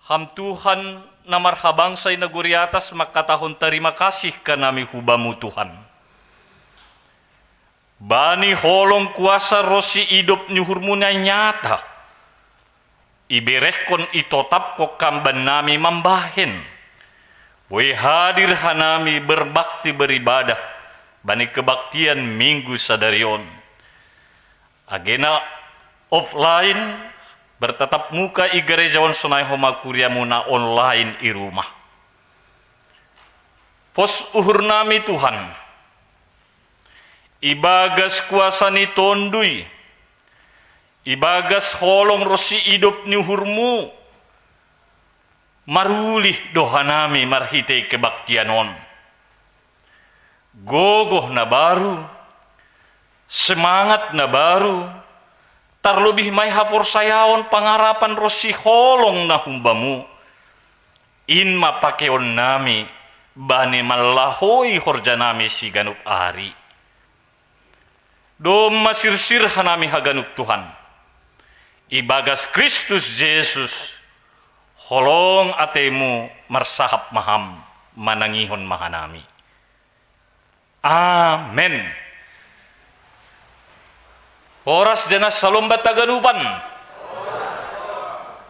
Ham Tuhan na marhabangsay na guriatas makatahon terima kasih ka nami hubamu Tuhan. Bani holong kuasa rosi idop nyuhurmu na nyata. Ibereh kon itotap ko kamban nami mambahin. Boy hadir hanami berbakti beribadah. Bani kebaktian minggu sadarion. Agena offline bertatap muka i gerejawan sunai homa kuriamu na online i rumah. Pos uhur nami Tuhan. Ibagas kuasa ni tondui. Ibagas holong rosi idop ni uhurmu. Marulih doha nami marhite kebaktianon. Gogoh na baru. Semangat na baru. Terlebih may haforsayaon pangarapan rosi holong na humbamu. Inma pakeon nami bani malahoy horja nami si ganup ari. Do masirsir hanami haganuk Tuhan. Ibagas Kristus Yesus holong atemu marsahap maham manangihon mahanami. Amen. Oras jenas salombat taganupan.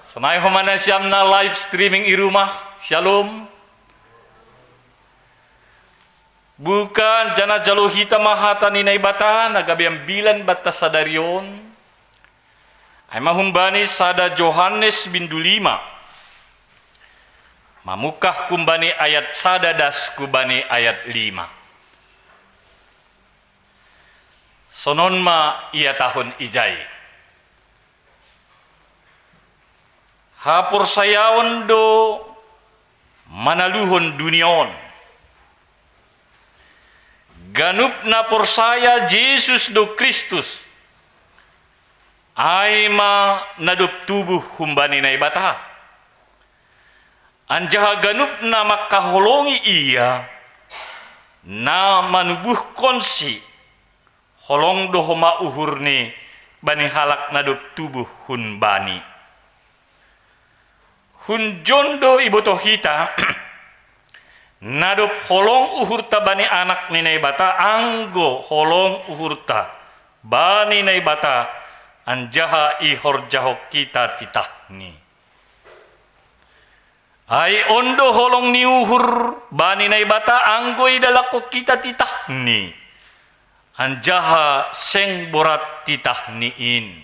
Sanay humana siyam na live streaming i rumah. Shalom. Bukan jana jaluhita mahata ni naibata nagabiang bilan bata sadarion. Ay mahumbani sada Johannes bindu 5. Mamukah kumbani ayat sada das kubani ayat 5. Sonon ma iya tahun ijay. Hapur sayaon do manaluhon duniaon. Ganup na porsaya Jesus do Kristus. Ay ma nadup tubuh humbani na ibata. Anjaha ganup na makaholongi iya na manubuh konsi. Holong dohoma uhur ni bani halak nadup tubuh hun bani. Hun jondo iboto hita nadup holong uhurta bani anak ni naibata anggo holong uhurta bani naibata anjaha ihor jahok kita titah ni. Ay ondo holong ni uhur bani naibata anggo idalako kita titah ni. Anjaha seng borat titah niin.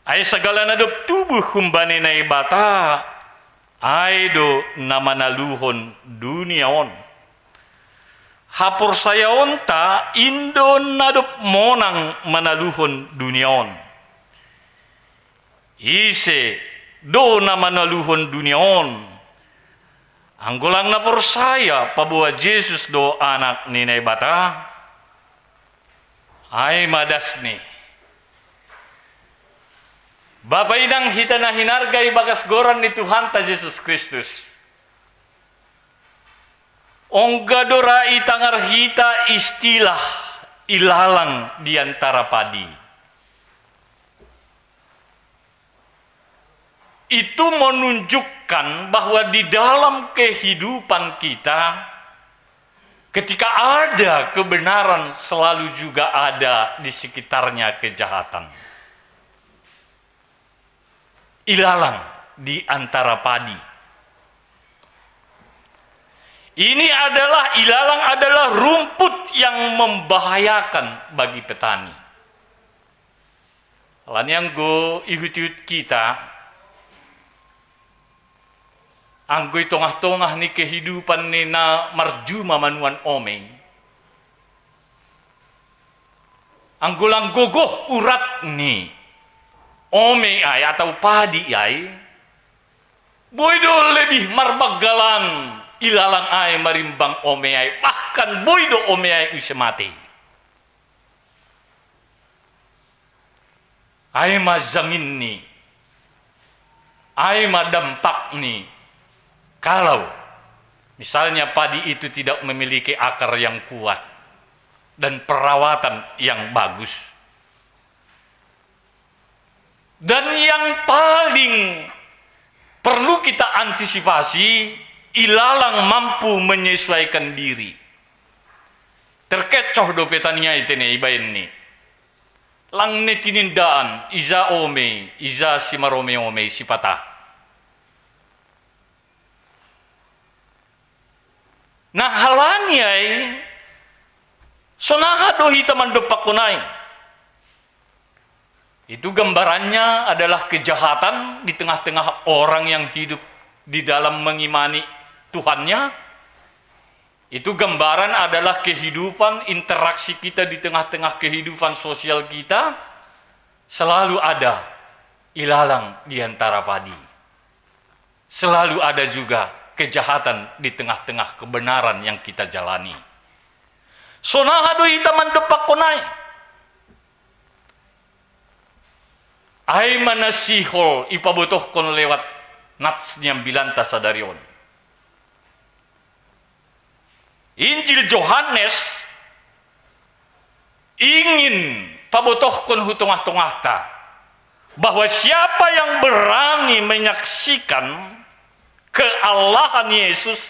Ay segala nadup tubuh humbani na ibata. Ay do namanaluhon duniaon. Hapur sayaon ta indo nadup monang manaluhon duniaon. Ise do namanaluhon duniaon. Anggolang na forsaya pabuwa Jesus do anak ni naibata. Ay madas ni. Bapak inang hita na hinargay bagas goran ni Tuhan ta Jesus Kristus. Onggadora itangar hita istilah ilalang diantara padi. Itu menunjukkan bahwa di dalam kehidupan kita ketika ada kebenaran, selalu juga ada di sekitarnya kejahatan. Ilalang di antara padi. Ini adalah ilalang adalah rumput yang membahayakan bagi petani. Lan yang go ihut-ihut kita anggoy tongah-tongah ni kehidupan ni na marjuma manuan omeng. Anggulang gogoh urat ni omeng ay atau padi ay. Boydo lebih marbagalan ilalang ay marimbang omeng ay. Bahkan boydo omeng ay bisa mati. Ay mazangin ni. Ay madampak ni. Kalau misalnya padi itu tidak memiliki akar yang kuat dan perawatan yang bagus. Dan yang paling antisipasi, ilalang mampu menyesuaikan diri. Terkecoh dopetania itene ibain ni. Lang netinindaan, iza ome, iza si marome ome si pata. Nah halanyai, sonaha dohi taman dopak kunai. Itu gambarannya adalah kejahatan di tengah-tengah orang yang hidup di dalam mengimani Tuhannya. Itu gambaran adalah kehidupan, interaksi kita di tengah-tengah kehidupan sosial kita. Selalu ada ilalang di antara padi. Selalu ada juga kejahatan di tengah-tengah kebenaran yang kita jalani. Sonaha doi taman depak konai. Ai manasihol ipabotohkon lewat natsnya bilanta sadarion. Injil Yohanes ingin pabotohkon hutungah-tungah ta bahwa siapa yang berani menyaksikan keallahan Yesus,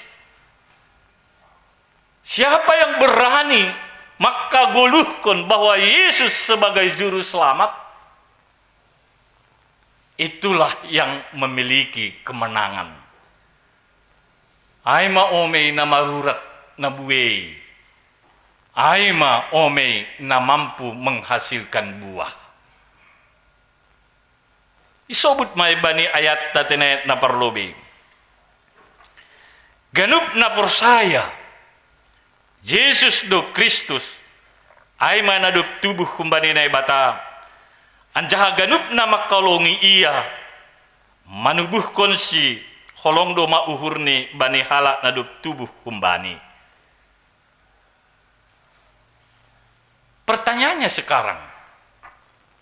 siapa yang berani maka goluhkon bahwa Yesus sebagai juru selamat, itulah yang memiliki kemenangan. Aima ome na marurat na buei. Aima ome na mampu menghasilkan buah. Isobut may bani ayat tatene na parlobi. Ganup na forsaya Yesus do Kristus aima na dup tubuh kumbani na ibata. Anjaha ganup na makalongi iya manubuhkon si holong do mauhurni bani halak nadup tubuh kumbani. Pertanyaannya sekarang,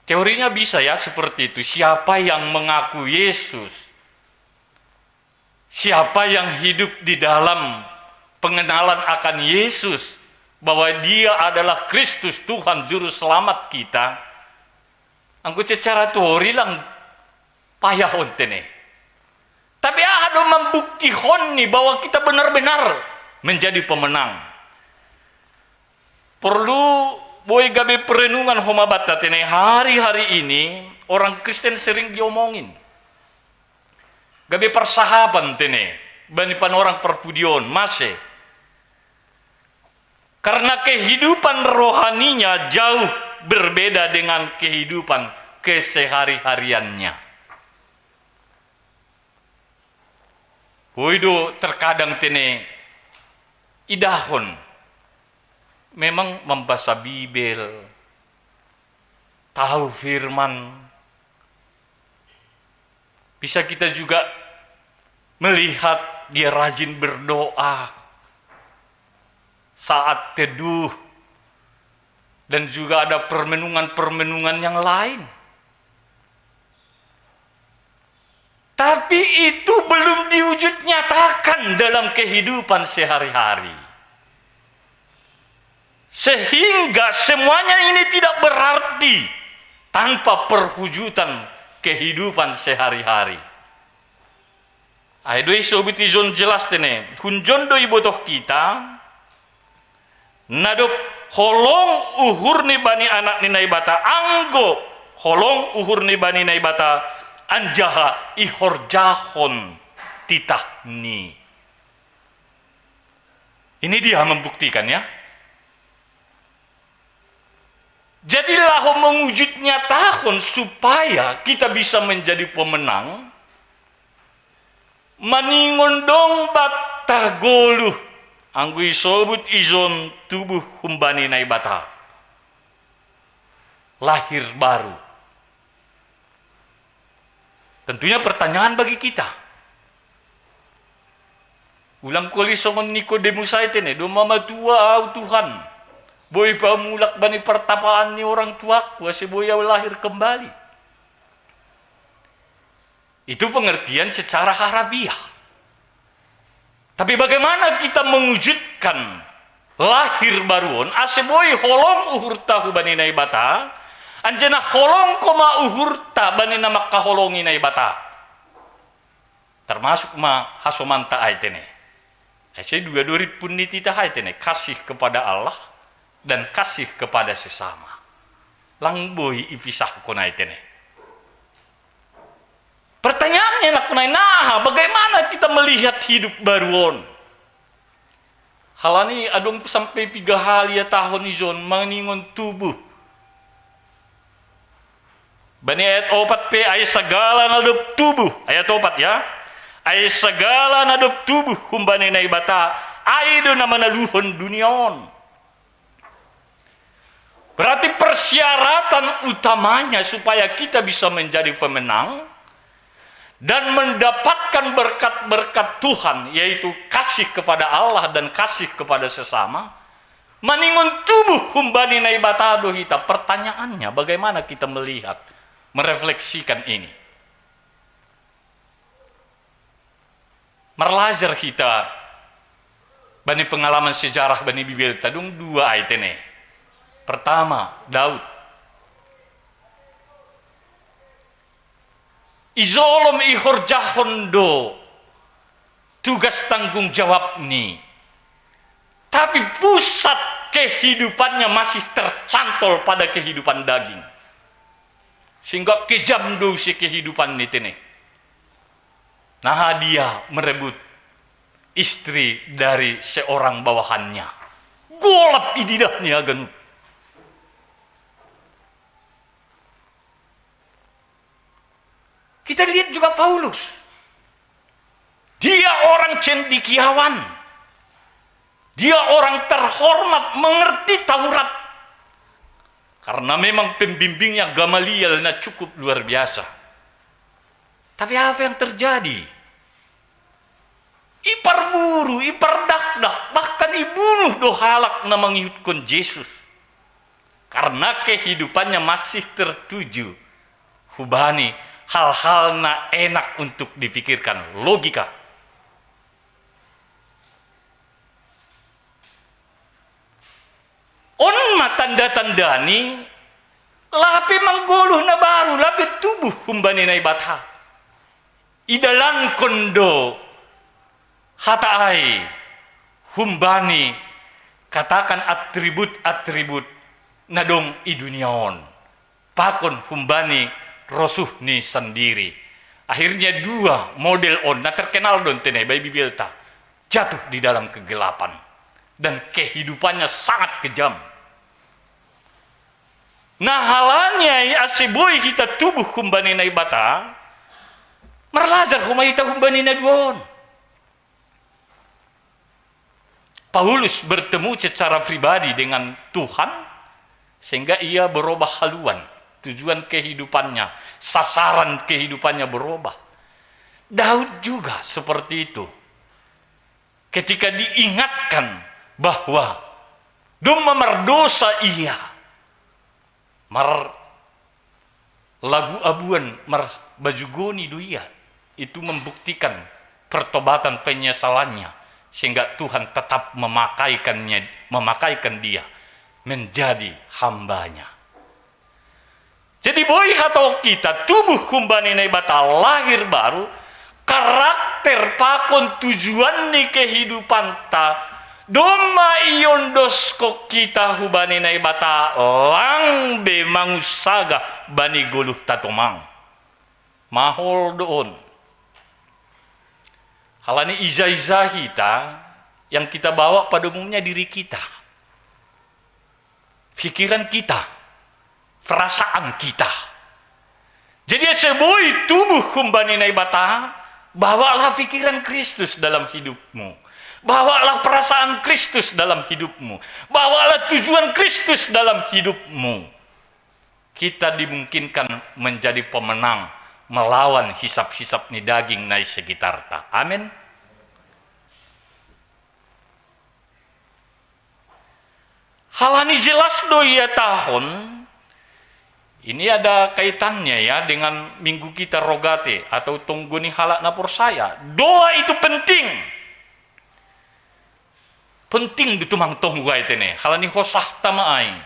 teorinya bisa ya seperti itu. Siapa yang mengaku Yesus? Siapa yang hidup di dalam pengenalan akan Yesus bahwa dia adalah Kristus Tuhan Juru Selamat kita? Angku secara teori lang payah ontene. Tapi ada membukti honi bahwa kita benar-benar menjadi pemenang. Perlu boy gabe perenungan homabat tatene hari-hari ini orang Kristen sering diomongin. Gabe persahaban tene bani pan orang perpudion masih. Karena kehidupan rohaninya jauh berbeda dengan kehidupan kesehari-hariannya. Boido terkadang tene idahon memang membaca Bibel, tahu firman. Bisa kita juga melihat dia rajin berdoa saat teduh, dan juga ada permenungan-permenungan yang lain. Tapi itu belum diwujud nyatakan dalam kehidupan sehari-hari. Sehingga semuanya ini tidak berarti tanpa perwujudan kehidupan sehari-hari. Ayo sobit izon jelas tene, hunjon do ibotoh kita, nadop holong uhur ni bani anak ni naibata, anggo holong uhur ni bani naibata, anjaha ihorjahon titah ni. Ini dia membuktikan ya. Jadilah mewujudnya tahun supaya kita bisa menjadi pemenang. Maningondong batagoluh anggui sobut izon tubuh humbani naibata. Lahir baru. Tentunya pertanyaan bagi kita. Ulang kali songon Nikodemus saitene, do mama tua au Tuhan. Boy pamulak bani pertapaan ni orang tua, wasi boya lahir kembali. Itu pengertian secara harafiah. Tapi bagaimana kita mewujudkan lahir baruon? Aseboy holong uhurta hubani naibata, anjana holong koma uhurta bani namak kaholongi naibata. termasuk hasomanta aitene. Saya dua dorit pun ditita aitene, kasih kepada Allah dan kasih kepada sesama. Langboi ipisah kona aitene. Pertanyaannya nah, bagaimana kita melihat hidup baruon? Halani adong sampai 3 hal ya tahun izon maningon tubuh. Bani ayat 4 p ayat segala nadop tubuh ayat 4 ya. Ayat segala nadop tubuh humbane na ibata aido na manaluhon dunion. Berarti persyaratan utamanya supaya kita bisa menjadi pemenang dan mendapatkan berkat-berkat Tuhan, yaitu kasih kepada Allah dan kasih kepada sesama, maningon tubuh humbani na ibata dohita. Pertanyaannya, bagaimana kita melihat, merefleksikan ini? Merlajar kita bani pengalaman sejarah bani Bibel tadung 2 aitene. Pertama, Daud. Izolom ihor jahondo tugas tanggung jawab ni, tapi pusat kehidupannya masih tercantol pada kehidupan daging, sehingga kejam do si kehidupan ni tene. Nah, dia merebut istri dari seorang bawahannya. Golap ididahnya agan. Kita lihat juga Paulus. Dia orang cendekiawan. Dia orang terhormat, mengerti Taurat. Karena memang pembimbingnya Gamaliel cukup luar biasa. Tapi apa yang terjadi? Ipar buru, ipar dakdak, bahkan ibunuh dohalak na mengikutkan Yesus. Karena kehidupannya masih tertuju hubani hal-hal na enak untuk dipikirkan, logika. On matanda-tanda ni lapi mangguluh na baru, lapi tubuh humbani na ibata. Idalan kondo hataai humbani, katakan atribut-atribut nadong iduniaon. Pakon humbani rosuh ni sendiri. Akhirnya 2 model on na terkenal don tene by Bibelta jatuh di dalam kegelapan dan kehidupannya sangat kejam. Nah, halanya asiboi kita tubuh humbani na ibata merlajar humayita humbani na duon. Paulus bertemu secara pribadi dengan Tuhan sehingga ia berubah haluan. Tujuan kehidupannya, sasaran kehidupannya berubah. Daud juga seperti itu. Ketika diingatkan bahwa doma merdosa ia, lagu abuan bajugoni duia, itu membuktikan pertobatan penyesalannya sehingga Tuhan tetap memakaikan dia menjadi hambanya. Jadi boy atau kita tubuh kumbani na ibata lahir baru, karakter pakon tujuan ni kehidupan ta doma iondos ko kita hubani na ibata lang be mangusaga bani goluh tatomang mahol doon. Halani iza-iza kita yang kita bawa pada umumnya diri kita, pikiran kita, perasaan kita. Jadi sebuah tubuh kumbani na ibata, bawalah pikiran Kristus dalam hidupmu, bawalah perasaan Kristus dalam hidupmu, bawalah tujuan Kristus dalam hidupmu. Kita dimungkinkan menjadi pemenang melawan hisap-hisap ni daging na sekitar ta. Amin. Halani jelas doya tahun ini ada kaitannya ya dengan minggu kita rogate atau tungguni halak napur saya. Doa itu penting. Penting ditumang tonggu itene. Halani hosah tamaai.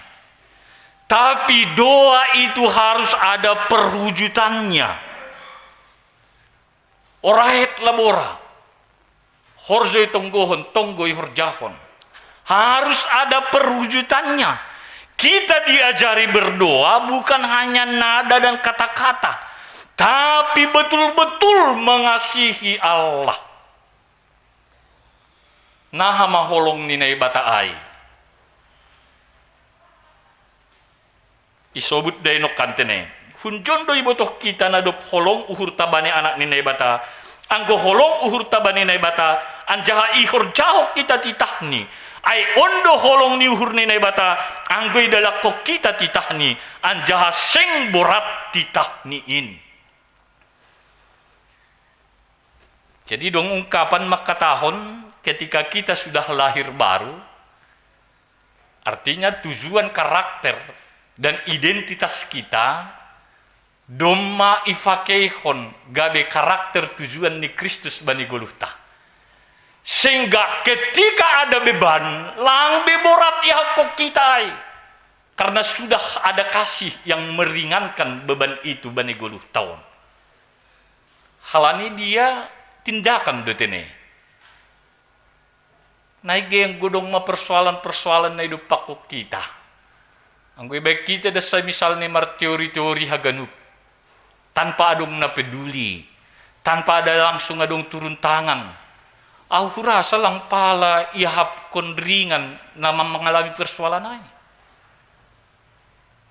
Tapi doa itu harus ada perwujudannya. Orahet labora. Horjoy tonggohon, tonggoy horjahon. Harus ada perwujudannya. Kita diajari berdoa bukan hanya nada dan kata-kata, tapi betul-betul mengasihi Allah. Naha maholong ninay bataay. Isobut daynok kantene. Hunjon doy botoh kita nadop holong uhur tabane anak ninay bata. Anggo holong uhur tabane ninay bata. Anjaha ihor jauh kita titahni. Ai ondo holong ni uhur ninay bata. Anggo idalak ko kita titahni. Anjaha seng borat titahniin. Jadi dong ungkapan makatahon ketika kita sudah lahir baru, artinya tujuan karakter dan identitas kita domma ifakeihon gabe karakter tujuan ni Kristus bani Golgota. Sehingga ketika ada beban, lang beborat ihakko kita, karena sudah ada kasih yang meringankan beban itu bani Golgota. Halani dia tindakan dotene. Naik yang godong ma persoalan-persoalan na hidup pakok kita. Ang baik kita dasa misalnya teori-teori haganup. Tanpa adong na peduli. Tanpa ada langsung adong turun tangan. Aku rasa lang pala ihap kondringan na mengalami persoalan ay.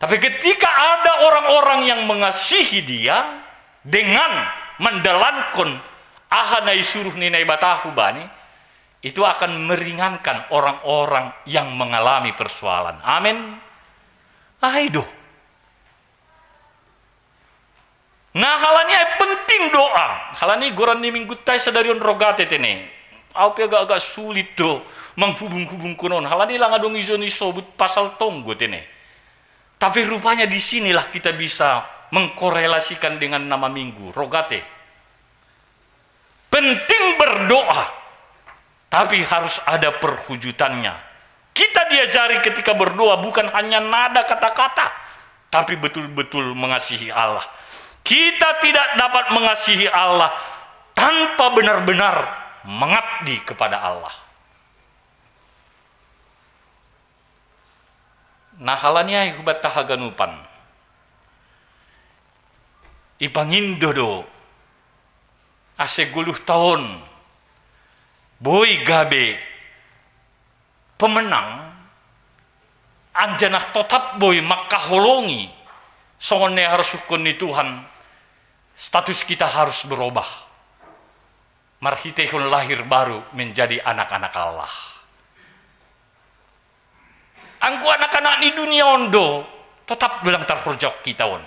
Tapi ketika ada orang-orang yang mengasihi dia dengan mendalankan ahana isuruh ninay batahu bani, itu akan meringankan orang-orang yang mengalami persoalan. Amin. Aido. Nah halanya penting doa. Halani goran ni minggu tay sadarion rogate tene. Apa agak-agak sulit do menghubung-hubung kunon. Halani lang adong iso sobut pasal tonggo tene. Tapi rupanya di sinilah kita bisa mengkorelasikan dengan nama minggu rogate. Penting berdoa, tapi harus ada perwujudannya. Kita diajari ketika berdoa bukan hanya nada kata-kata, tapi betul-betul mengasihi Allah. Kita tidak dapat mengasihi Allah tanpa benar-benar mengabdi kepada Allah. Nah halanya hubat tahaganupan. Ipangindo do. Ase 10 tahun boy gabe pemenang anjanah tetap boy makaholongi songonne harus ukun ni Tuhan, status kita harus berubah, marhitehun lahir baru menjadi anak-anak Allah. Angku anak-anak di dunia ondo tetap bilang terhorjok kita on.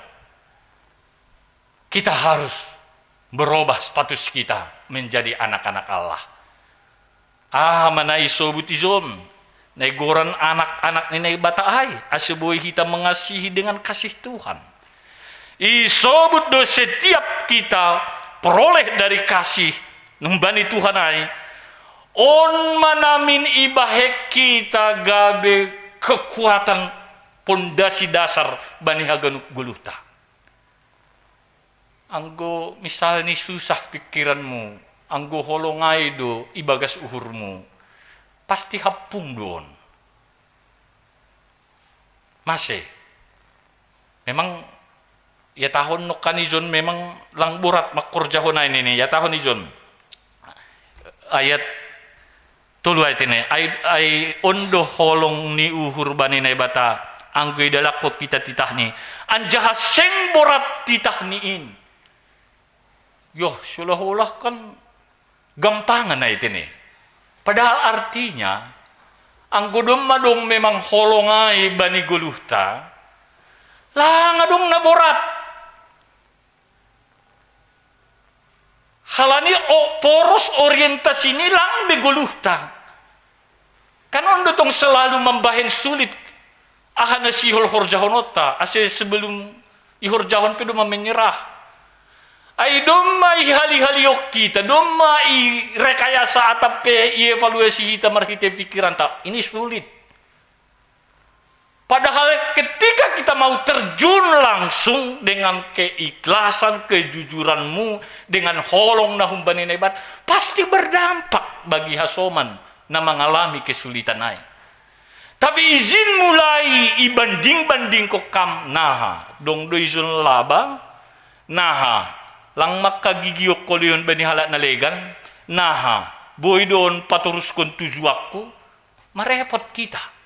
Kita harus berubah status kita menjadi anak-anak Allah. Mana isobut izon, negoran anak-anak ni bataay, aseboy kita mengasihi dengan kasih Tuhan. Isobut do setiap kita peroleh dari kasih numbani Tuhan ay, on manamin ibahek kita gabe kekuatan pondasi dasar bani haganuk guluta. Anggo misalnya susah pikiranmu, anggo holongai do ibagas uhurmu, pasti hapung doon. Masih, memang ya tahun nokan ijon memang lang burat makorjahon ini ya tahun ijon. Ayat tulu ayat ini, ay ondo holong ni uhur bani na bata, anggo idalako kita titahni, anjaha seng borat titahniin. Yoh, seolah-olah kan gampangan na itu nih. Padahal artinya, ang gudom madong memang holongai bani Golgota, lah ngadong naborat. Halani poros orientasi ini lang be Golgota. Kan ondo tong selalu membahen sulit. Ahana sihol horjahonota, ase sebelum ihorjahon pedo menyerah. Ay domma ihali-haliok kita, domma i rekayasa atap ke evaluasi kita marhite pikiran tak. Ini sulit. Padahal ketika kita mau terjun langsung dengan keikhlasan, kejujuranmu, dengan holong na humbani nebat, pasti berdampak bagi hasoman na mengalami kesulitan ay. Tapi izin mulai ibanding-banding ko kam naha, dong do izin labang, naha, lang makagigiyok ko liyon bani halat na legan, naha, boy doon paturus kon tujuak ko, marepot kita.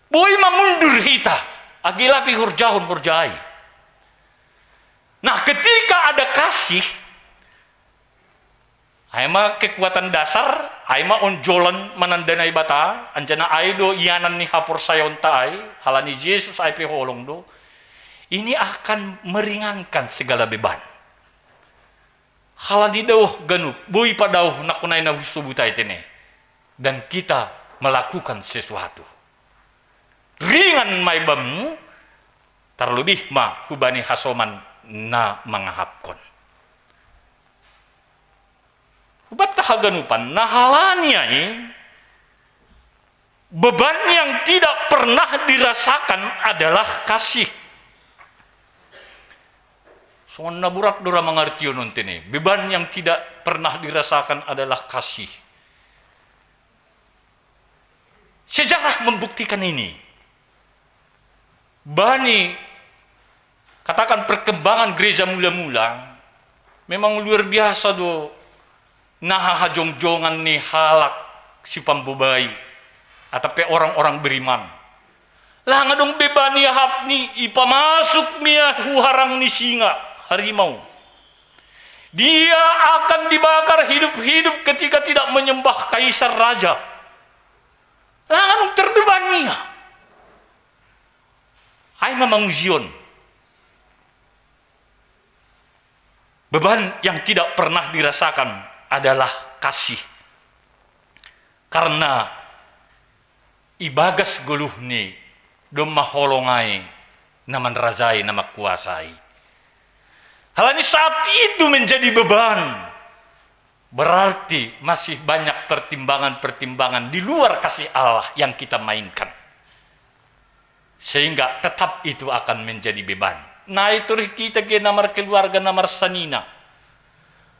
Boy mamundur hita, agilapi hurjahun hurjai. Nah, ketika ada kasih, aima kekuatan dasar, aima onjolan manandanai bata, anjana aido ianan ni hapur sayon taai, halani Yesus ai holong do. Ini akan meringankan segala beban. Halani dauh ganup, boy padauh nakunai na subutai tene. Dan kita melakukan sesuatu. Ringan may bamu, terlebih ma hubani hasoman na mangahapkon. Hubat kahaganupan, nahalanya beban yang tidak pernah dirasakan adalah kasih. So naburat dora mengerti nontene, beban yang tidak pernah dirasakan adalah kasih. Sejarah membuktikan ini. Bani, katakan perkembangan gereja mula-mula, memang luar biasa do, nahahajong-jongan ni halak si pambubai, atape orang-orang beriman. Lah ngadong bebani hap ni, ipamasuk niya huharang ni singa, harimau. Dia akan dibakar hidup-hidup ketika tidak menyembah kaisar raja. Lah ngadong terbeban niya. Ay memang Zion. Beban yang tidak pernah dirasakan adalah kasih. Karena ibagas guluh ni dom maholongai naman razai nama kuasai. Halani saat itu menjadi beban. Berarti masih banyak pertimbangan-pertimbangan di luar kasih Allah yang kita mainkan. Sehingga tetap itu akan menjadi beban. Nah itu kita ke namar keluarga namar sanina.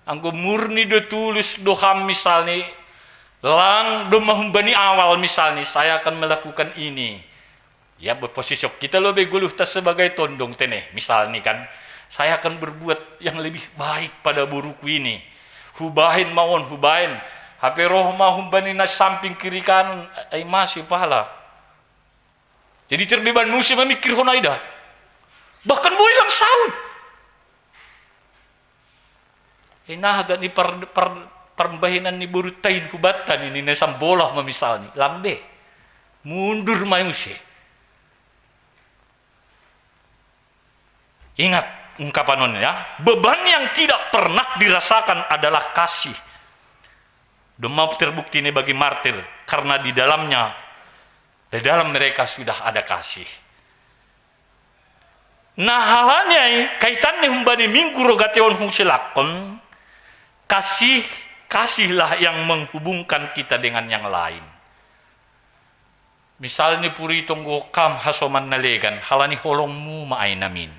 Anggo murni do tulus do ham misalnya, lang do mahumbani awal misalnya, saya akan melakukan ini. Ya berposisi kita lebih guluh tas sebagai tondong teneh. Misalnya kan, saya akan berbuat yang lebih baik pada buruku ini. Hubahin mawon hubahin. Hape roh mahumbani na samping kiri kanan, ay masih pahala. Jadi terbeban musim memikir honaida. Bahkan boy lang saud. Nah agak ni perbahinan ni burutain hubatan ini nesam bolah memisalnya. Lambe. Mundur mayuse. Ingat ungkapannya, beban yang tidak pernah dirasakan adalah kasih. Demam terbukti ini bagi martir karena di dalam mereka sudah ada kasih. Nah halanya kaitannya humbani minggu rogateon hung silakon, kasihlah yang menghubungkan kita dengan yang lain. Misalnya puri tunggu kam hasoman nalegan, halani holongmu maay namin.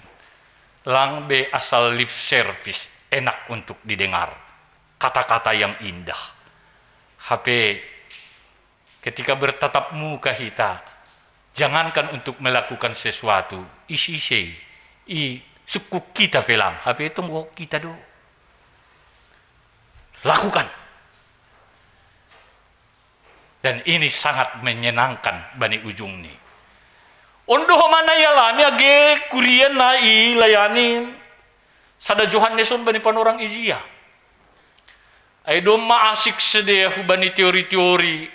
Lang be asal lip service, enak untuk didengar. Kata-kata yang indah. HP ketika bertatap muka kita, jangankan untuk melakukan sesuatu, isi suku kita velang, HP itu mau kita do. Lakukan. Dan ini sangat menyenangkan bani ujung ni. Ondo mana yalami age kurian na layani sada Johanneson bani panorang izia. Ay do maasik sede hubani teori-teori.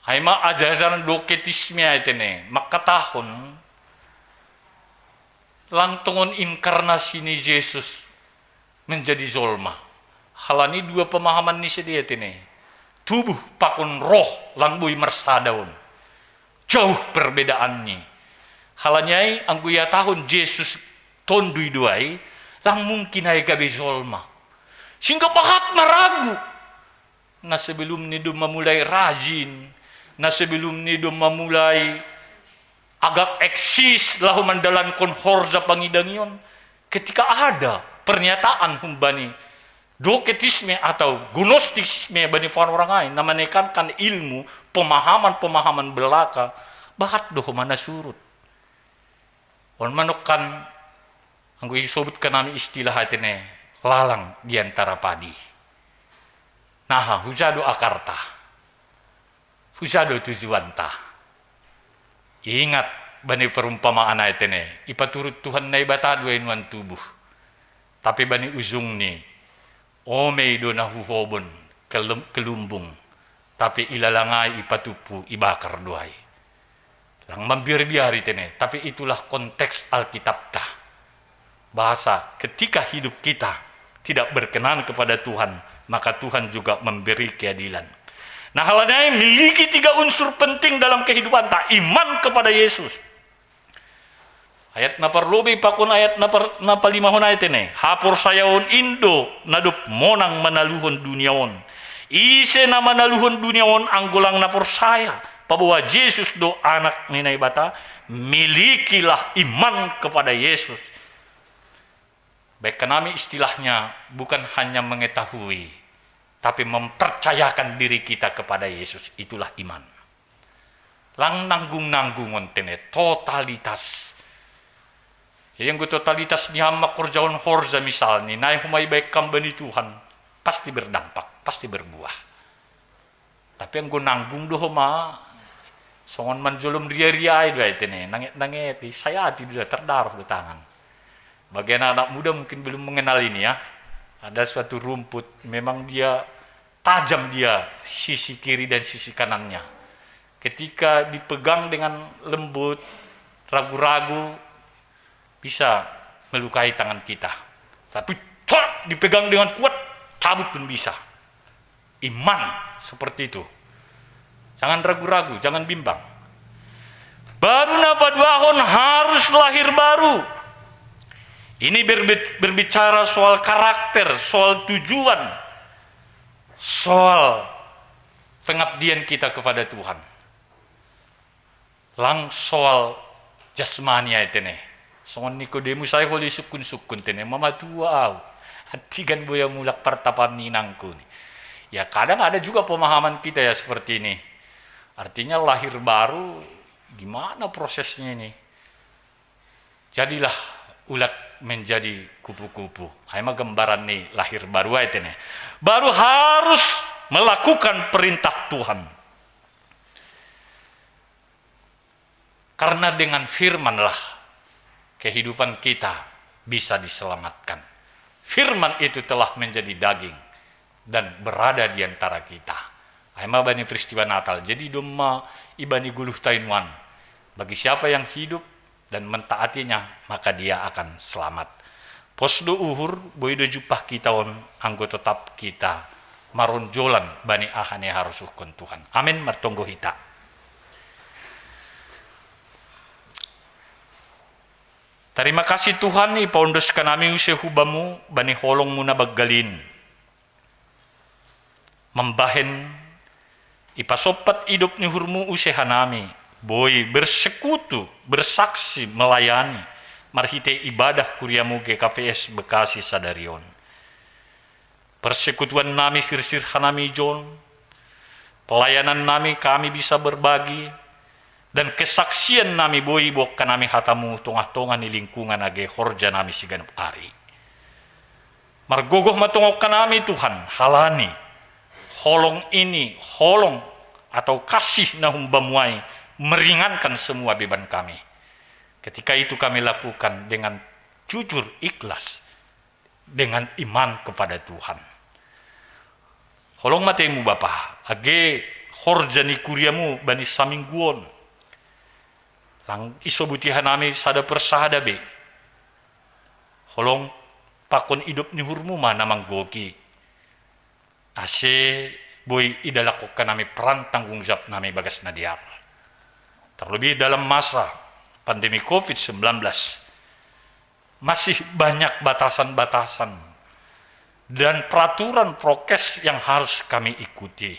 Ay maajaran doketisme itene makatahon langtongon inkarnasi ni Yesus menjadi zolma. Halani dua pemahaman ni sedia itene. Tubuh pakon roh langbui mersadaun. Jauh perbedaannya. Halanyai angguya tahun Yesus tondui duai lang mungkin ay gabi zolma. Sehingga pahat maragu. na sebelum ni dum memulai rajin, na sebelum ni dum memulai agak eksis lahu mandalankan horja pangidangion, ketika ada pernyataan humbani doketisme atau gnostisme bani orang lain na menekankan ilmu pemahaman belaka bahat doh mana surut on manukan anggo disebutkan nami istilah hatine lalang diantara padi nah hujado akarta hujado tujuanta ingat bani perumpamaan hatine ipaturut Tuhan na ibata dua inuan tubuh tapi bani ujung ni ome do na huhobon kelumbung tapi ilalangai ipatupu ibakar duai lang mambiar-biari tene tapi itulah konteks Alkitab tah bahasa ketika hidup kita tidak berkenan kepada Tuhan maka Tuhan juga memberi keadilan. Nah halnya memiliki 3 unsur penting dalam kehidupan tak iman kepada Yesus. Ayat na parlobi pakun ayat na palimahon ayat ini. Hapur sayaon indo nadup monang manaluhon duniaon. Ise na manaluhon duniaon anggulang na saya. Bahwa Yesus do anak ninay bata. Milikilah iman kepada Yesus. Baik kami istilahnya bukan hanya mengetahui. Tapi mempercayakan diri kita kepada Yesus. Itulah iman. Lang nanggung-nanggungon tene. Totalitas. Jadi yang totalitas ni hamak korjaon horja misalnya, na humay baik kambani Tuhan, pasti berdampak, pasti berbuah. Tapi yang nanggung doh ma, songon manjolom ria-ria itu ayat ini, nangit, saya tidak terdarah di tangan. Bagian anak muda mungkin belum mengenal ini ya, ada suatu rumput, memang dia tajam dia sisi kiri dan sisi kanannya. Ketika dipegang dengan lembut, ragu-ragu, bisa melukai tangan kita. Tapi dipegang dengan kuat, cabut pun bisa. Iman seperti itu. Jangan ragu-ragu, jangan bimbang. Baru napa duahon harus lahir baru. Ini berbicara soal karakter, soal tujuan, soal pengabdian kita kepada Tuhan. Lang soal jasmani itu nih. Songon Nikodemus saya holi sukun tene mama tua hatigan boya mulak pertapaan ninangku nih. Ya kadang ada juga pemahaman kita ya seperti ini. Artinya lahir baru gimana prosesnya ini? Jadilah ulat menjadi kupu-kupu. Aima gambaran nih lahir baru aja nih. Baru harus melakukan perintah Tuhan. Karena dengan firman lah kehidupan kita bisa diselamatkan. Firman itu telah menjadi daging dan berada di antara kita. Aima bani peristiwa Natal. Jadi doma ibani guluh tainwan. Bagi siapa yang hidup dan mentaatinya, maka dia akan selamat. Posdo uhur boido jupah kita on anggo tetap kita maronjolan bani ahane harus ukun Tuhan. Amin martonggo hita. Terima kasih Tuhan ipaundos kanami usehubamu bani holong muna baggalin. Membahen ipasopat hidup ni hurmu usehanami. Boy bersekutu, bersaksi, melayani. Marhite ibadah kuriamu GKPS Bekasi Sadarion. Persekutuan nami sir-sir hanami John. Pelayanan nami kami bisa berbagi. Dan kesaksian nami boy bok kanami hatamu tongah-tongah ni lingkungan age horja nami siganup ari. Margogoh matongok kanami Tuhan halani holong ini holong atau kasih na humbamuai meringankan semua beban kami. Ketika itu kami lakukan dengan jujur ikhlas dengan iman kepada Tuhan. Holong matemu Bapa age horja ni kuriamu bani samingguon. Lang isobutihan nami sada persada be. Holong pakon hidup ni hurmu mana manggogi. Ase boy idalakukan nami peran tanggung jawab nami bagas nadiar. Terlebih dalam masa pandemi COVID-19 masih banyak batasan-batasan dan peraturan prokes yang harus kami ikuti.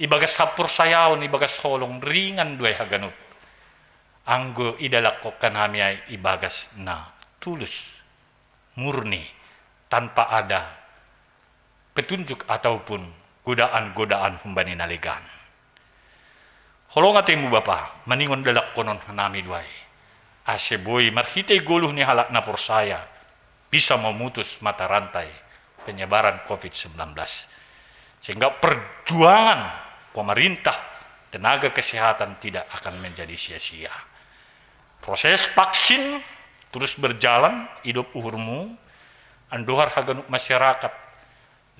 Ibagas hapur sayaon, ibagas holong ringan duay haganut. Anggo idalako kanami ay ibagas na tulus, murni, tanpa ada petunjuk ataupun godaan-godaan humbani naligan. Holong atimu Bapa, maningon dalak konon hanami duay. Ase boy marhitay guluh ni halak na porsaya bisa memutus mata rantai penyebaran COVID-19. Sehingga perjuangan pemerintah, tenaga kesehatan tidak akan menjadi sia-sia. Proses vaksin terus berjalan, hidup uhurmu, andohar haganuk masyarakat,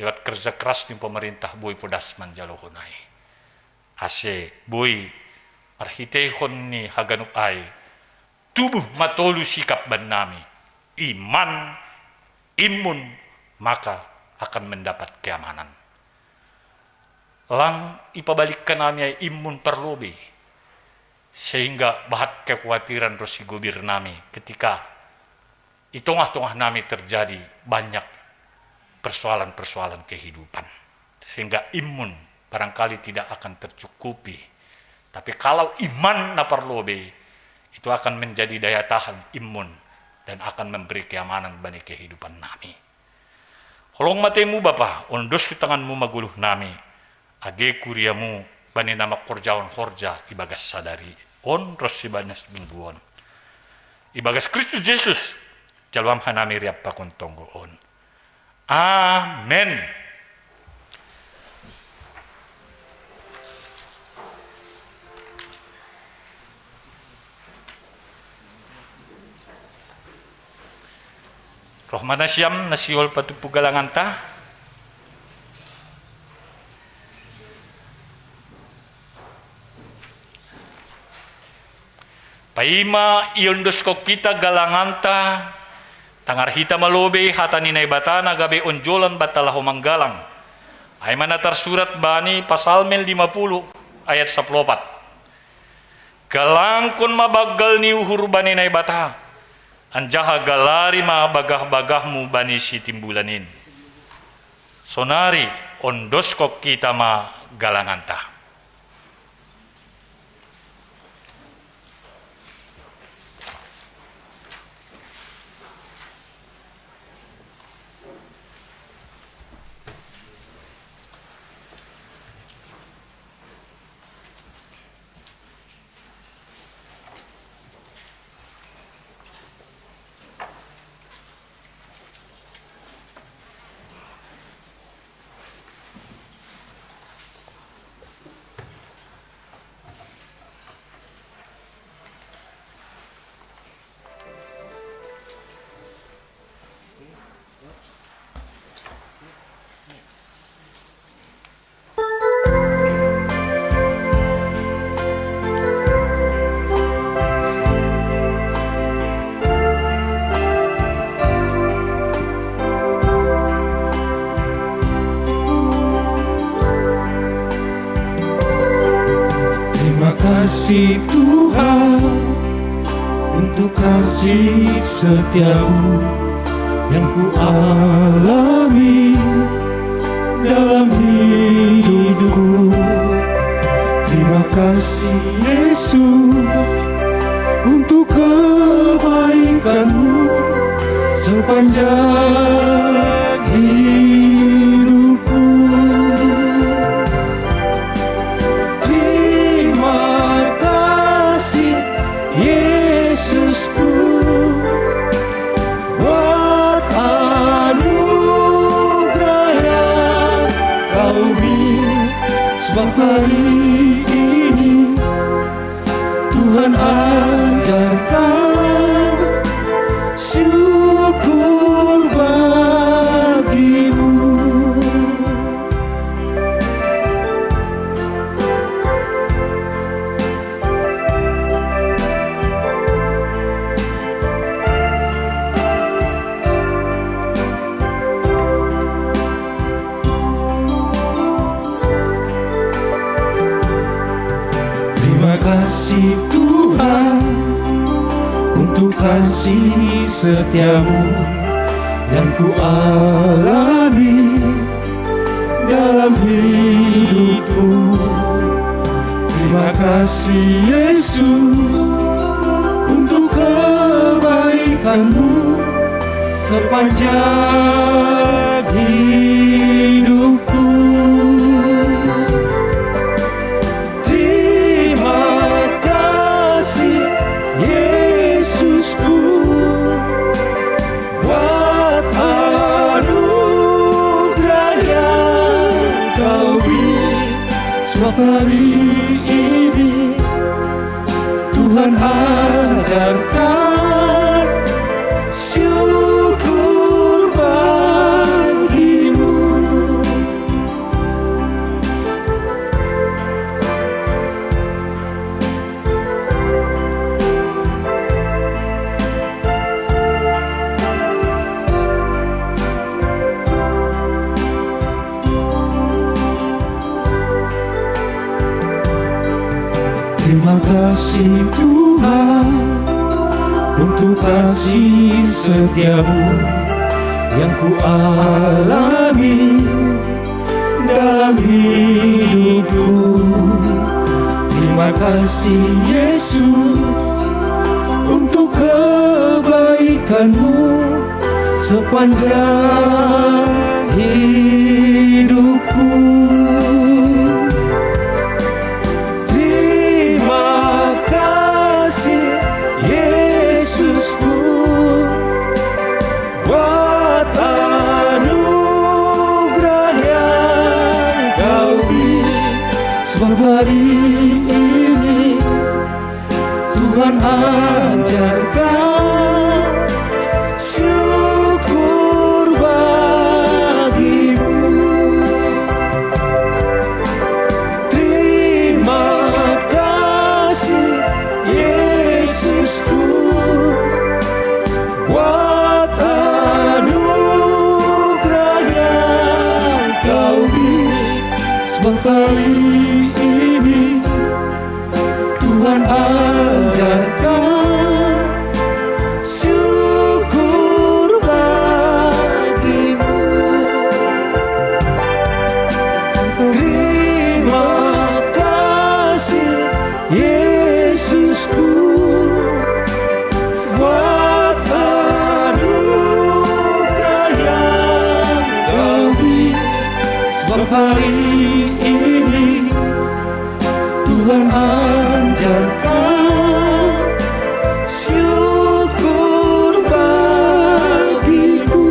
lewat kerja keras di pemerintah boy podas manjalohonai. Ase boy marhitayhon ni haganuk ay, tubuh matolu sikap banami, iman, imun, maka akan mendapat keamanan. Lang ipabalikkan nami ay imun perlobe, sehingga bahat kekhawatiran rosi gubir nami ketika itongah-tongah nami terjadi banyak persoalan-persoalan kehidupan. Sehingga imun barangkali tidak akan tercukupi. Tapi kalau iman na perlobe, itu akan menjadi daya tahan imun dan akan memberi keamanan bagi kehidupan nami. Holong matemu Bapa, ondos di tanganmu maguluh nami, age kuriamu bani nama korjawan korja ibagas sadari, on rosi banas mingguon. Ibagas Kristus Yesus, jalwam hanami riap pakon tonggo on. Amen. Roh manasyam nasiol patupu galangan ta. Paima iondos ko kita galangan ta. Tangar hita malobe hatani na ibatana gabe onjolan batala humanggalang. Ay manatar surat bani pasal 50 ayat 14. Galangkon mabagal ni uhur bani na ibata. Anjaha galari ma bagah-bagahmu bani si timbulanin. Sonari ondos kok kita ma galanganta. kasih Tuhan, untuk kasih setiamu yang ku alami dalam hidupku. Terima kasih Yesus untuk kebaikanmu sepanjang hidupku. Terima kasih Yesusku buat anugerah yang kau beri, sebab hari ini Tuhan ajarkan syukur bagimu. Terima kasih Tuhan untuk kasih setiamu yang ku alami kasih Yesus, untuk kebaikan-Mu sepanjang hidupku. Terima kasih Yesusku, buat anugerah yang Kau beri. Sebab hari ini Tuhan ajarkan syukur bagi-Mu. Terima kasih Tuhan untuk kasih setia-Mu yang ku alami dalam hidupku. Terima kasih Yesus untuk kebaikan-Mu sepanjang hidupku. Yesusku, buat anugerah yang Kau beri. Sebab hari ini Tuhan ajarkan syukur bagi-Mu. Terima kasih Yesusku, buat anugerah yang Kau beri. Sebab hari ini Tuhan ajarkan syukur bagi-Mu. Terima kasih Yesusku, buat anugerah yang Kau beri. Sebab hari ini Tuhan ajarkan syukur bagi-Mu.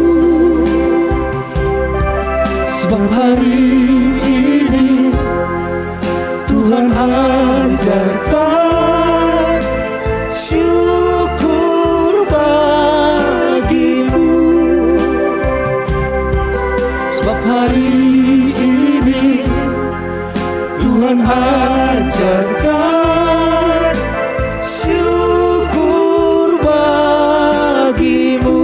Sebab hari ini Tuhan ajarkan syukur bagi-Mu. Sebab hari ini Tuhan ajarkan syukur bagi-Mu.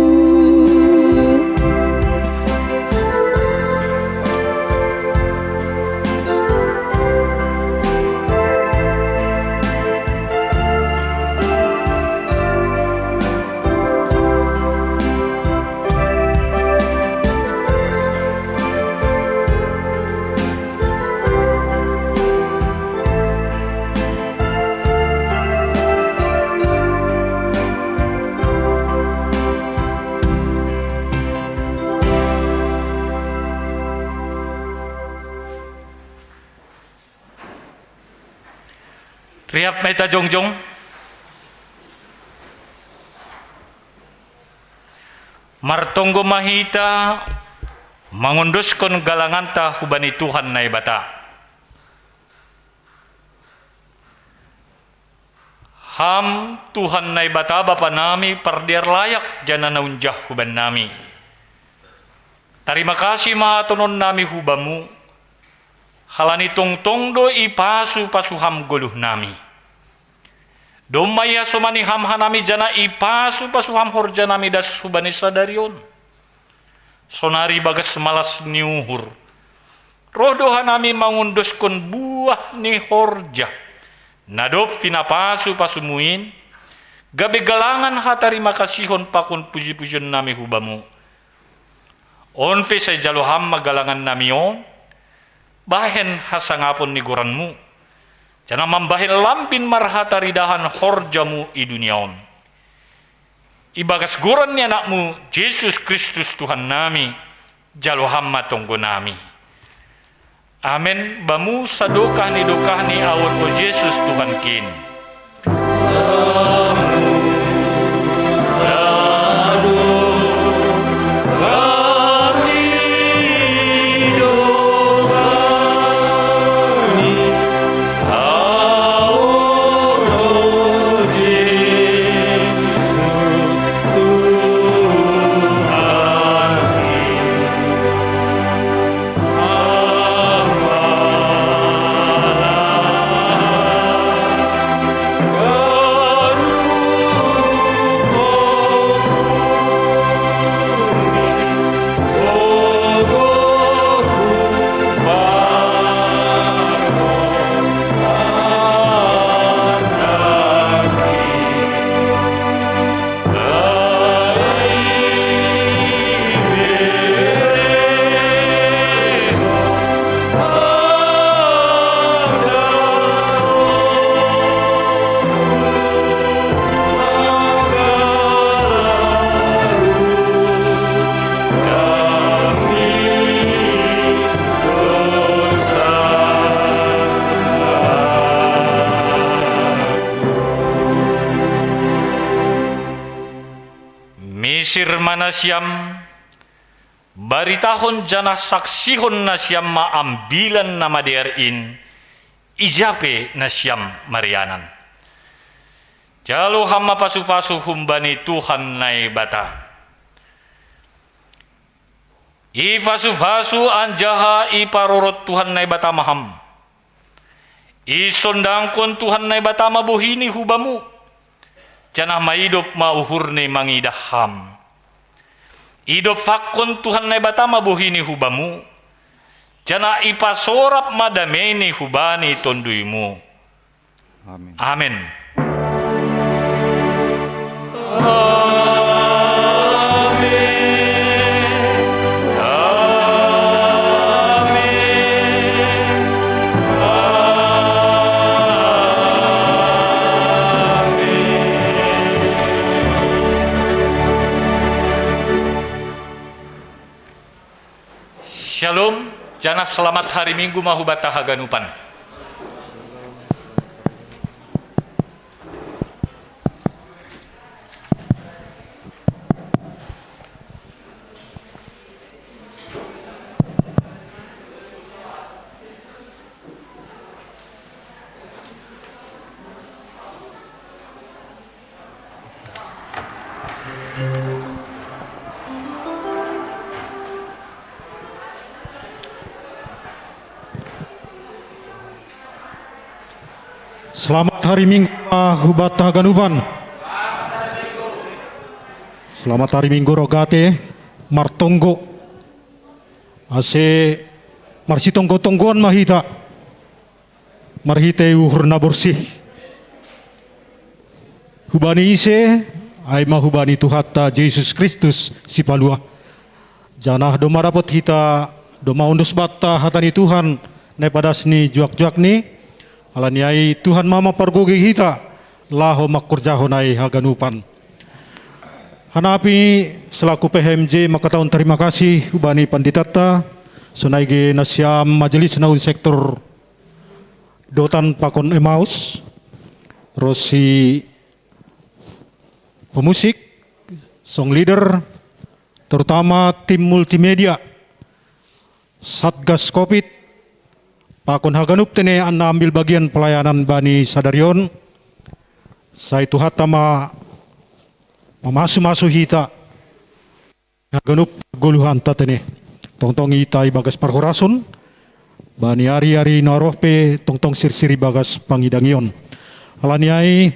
Riap meta jongjong. Martonggo mahita mangunduskon galanganta hubani Tuhan na ibata. Ham Tuhan na ibata Bapa nami pardiar layak jana naunjah huban nami. Terima kasih mahatunon nami hubamu. Halani tongtong do ipasu pasuham goluh nami. Domaya somani ham hanami jana ipasu pasuham horja nami das hubani sadarion. Sonari bagas malas niuhur. Roh doha nami mangunduskon buah ni horja. Nadop pinapasu pasumuin. Gabe galangan hatarima kasihon pakun puji-pujian nami hubamu. Onfe sa jaloham magalangan nami on. Bahen hasangapon ni guranmu. Jana mambahin lampin marhata ridahan horjamu i duniaon. Ibagas gorannya anakmu, Yesus Kristus Tuhan nami, jalo hamma tonggo nami. Amin. Bamu sadokah ni awon o Yesus Tuhan kin. Misir manasyam, baritahon jana saksihon nasyam maambilan nama derin, ijape nasyam marianan. Jalo hamma pasu-pasu humbani Tuhan nai bata. I fasu-fasu anjaha i parorot Tuhan nai bata maham. I sondangkon Tuhan nai bata mabuhini hubamu. Janah maidop mauhurne mangidaham. Idop fakon Tuhan nai bata mabuhini hubamu. Janah ipasorap madameni hubani tonduimu. Amin. Amin. Shalom, jana selamat hari Minggu mahubata haganupan. Selamat hari Minggu mahubata haganupan. Selamat hari Minggu rogate martonggo. Ase marsi tonggo-tonggoan mahita. Marhite uhur na bersih. Hubani ise ay mahubani Tuhata Yesus Kristus si palua. Janah doma dapat hita doma undus bata hatani Tuhan ne padas ni juak-juak ni. Alaniai Tuhan mama pargogi hita laho makurjaho nai haganupan. Hanapi selaku PHMJ makataun terima kasih ubani panditata sunaige nasyam majelis naun sektor dotan pakon Emmaus rosi pemusik song leader terutama tim multimedia Satgas Covid pakon haganup tene anna ambil bagian pelayanan bani sadarion. Saya Tuhata mamasu-masu hita haganup goluhan tatene. Tongtong ita ibagas parhorason. Bani ari-ari narohpe tongtong sir-siri bagas pangidangion. Alaniai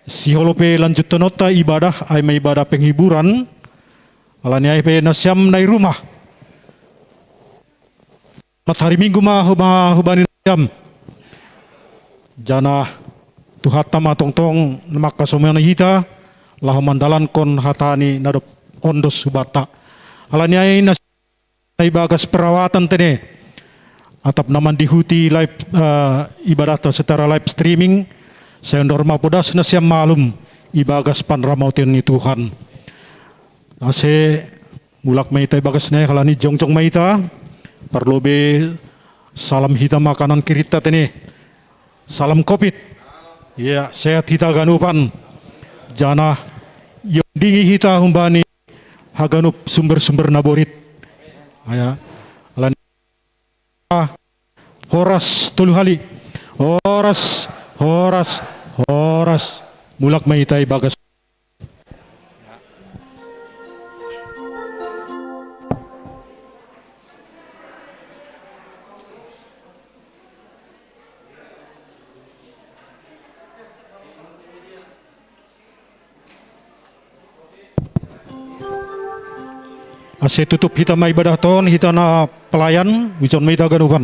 si holope lanjut tonota ibadah ay may ibadah penghiburan. Alaniai pe nasyam nai rumah. Hari Minggu mahubani jam jana Tuhata matongtong maka somena hita lah mandalan kon hatani nadop ondos subata alaniai nas bagas perawatan tene atap naman dihuti live ibadat secara live streaming. Saya norma podas na siya malum ibagas panramautin ni Tuhan. Ase mulak maita ibagas na kalani jongjong maita parlobe salam hitam makanan kirita tene salam kopit ya sehat hita ganupan jana yung dingi hita humbani haganup sumber-sumber naborit aya alani horas tuluhali horas mulak maita ibagas. Ase tutup hita mai ibadah ton hita na pelayan wicon mai ganupan.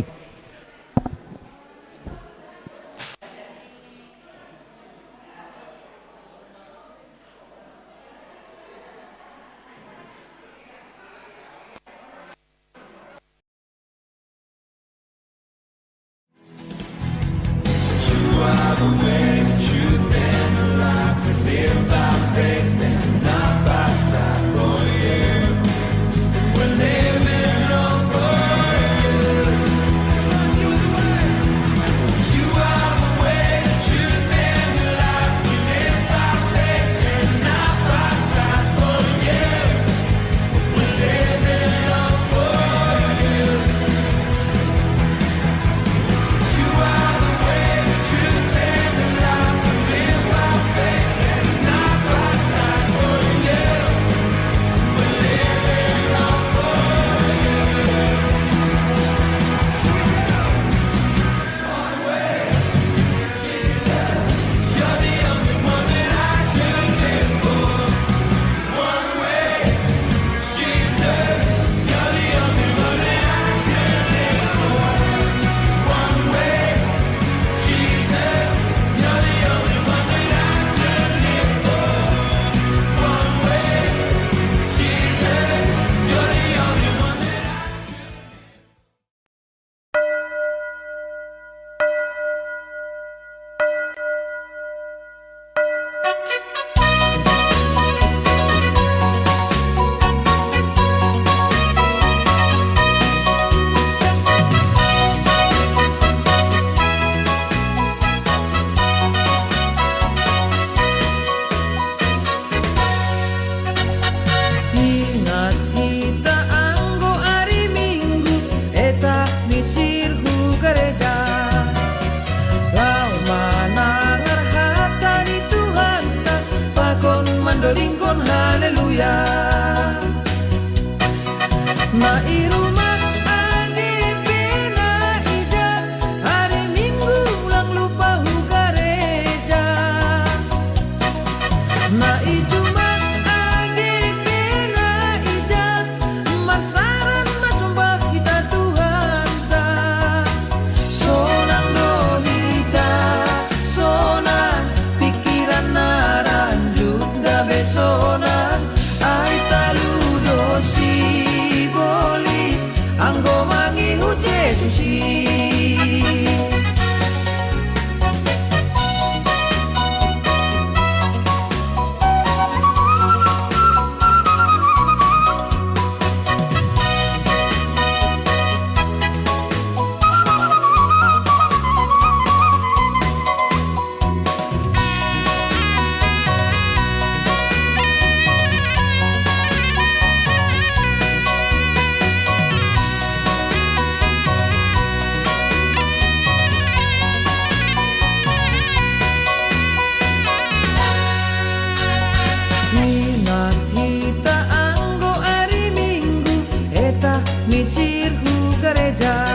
Lingkon haleluya na irumah agi pina ija hari minggu ulang lupa hu gereja na ijumat agi pina ija marsaran masumbah kita Tuhan ta sonang dohita sonang pikiran naranjut besona ay taludo si bolis anggo mangihut Yesusi. Misir hu gereja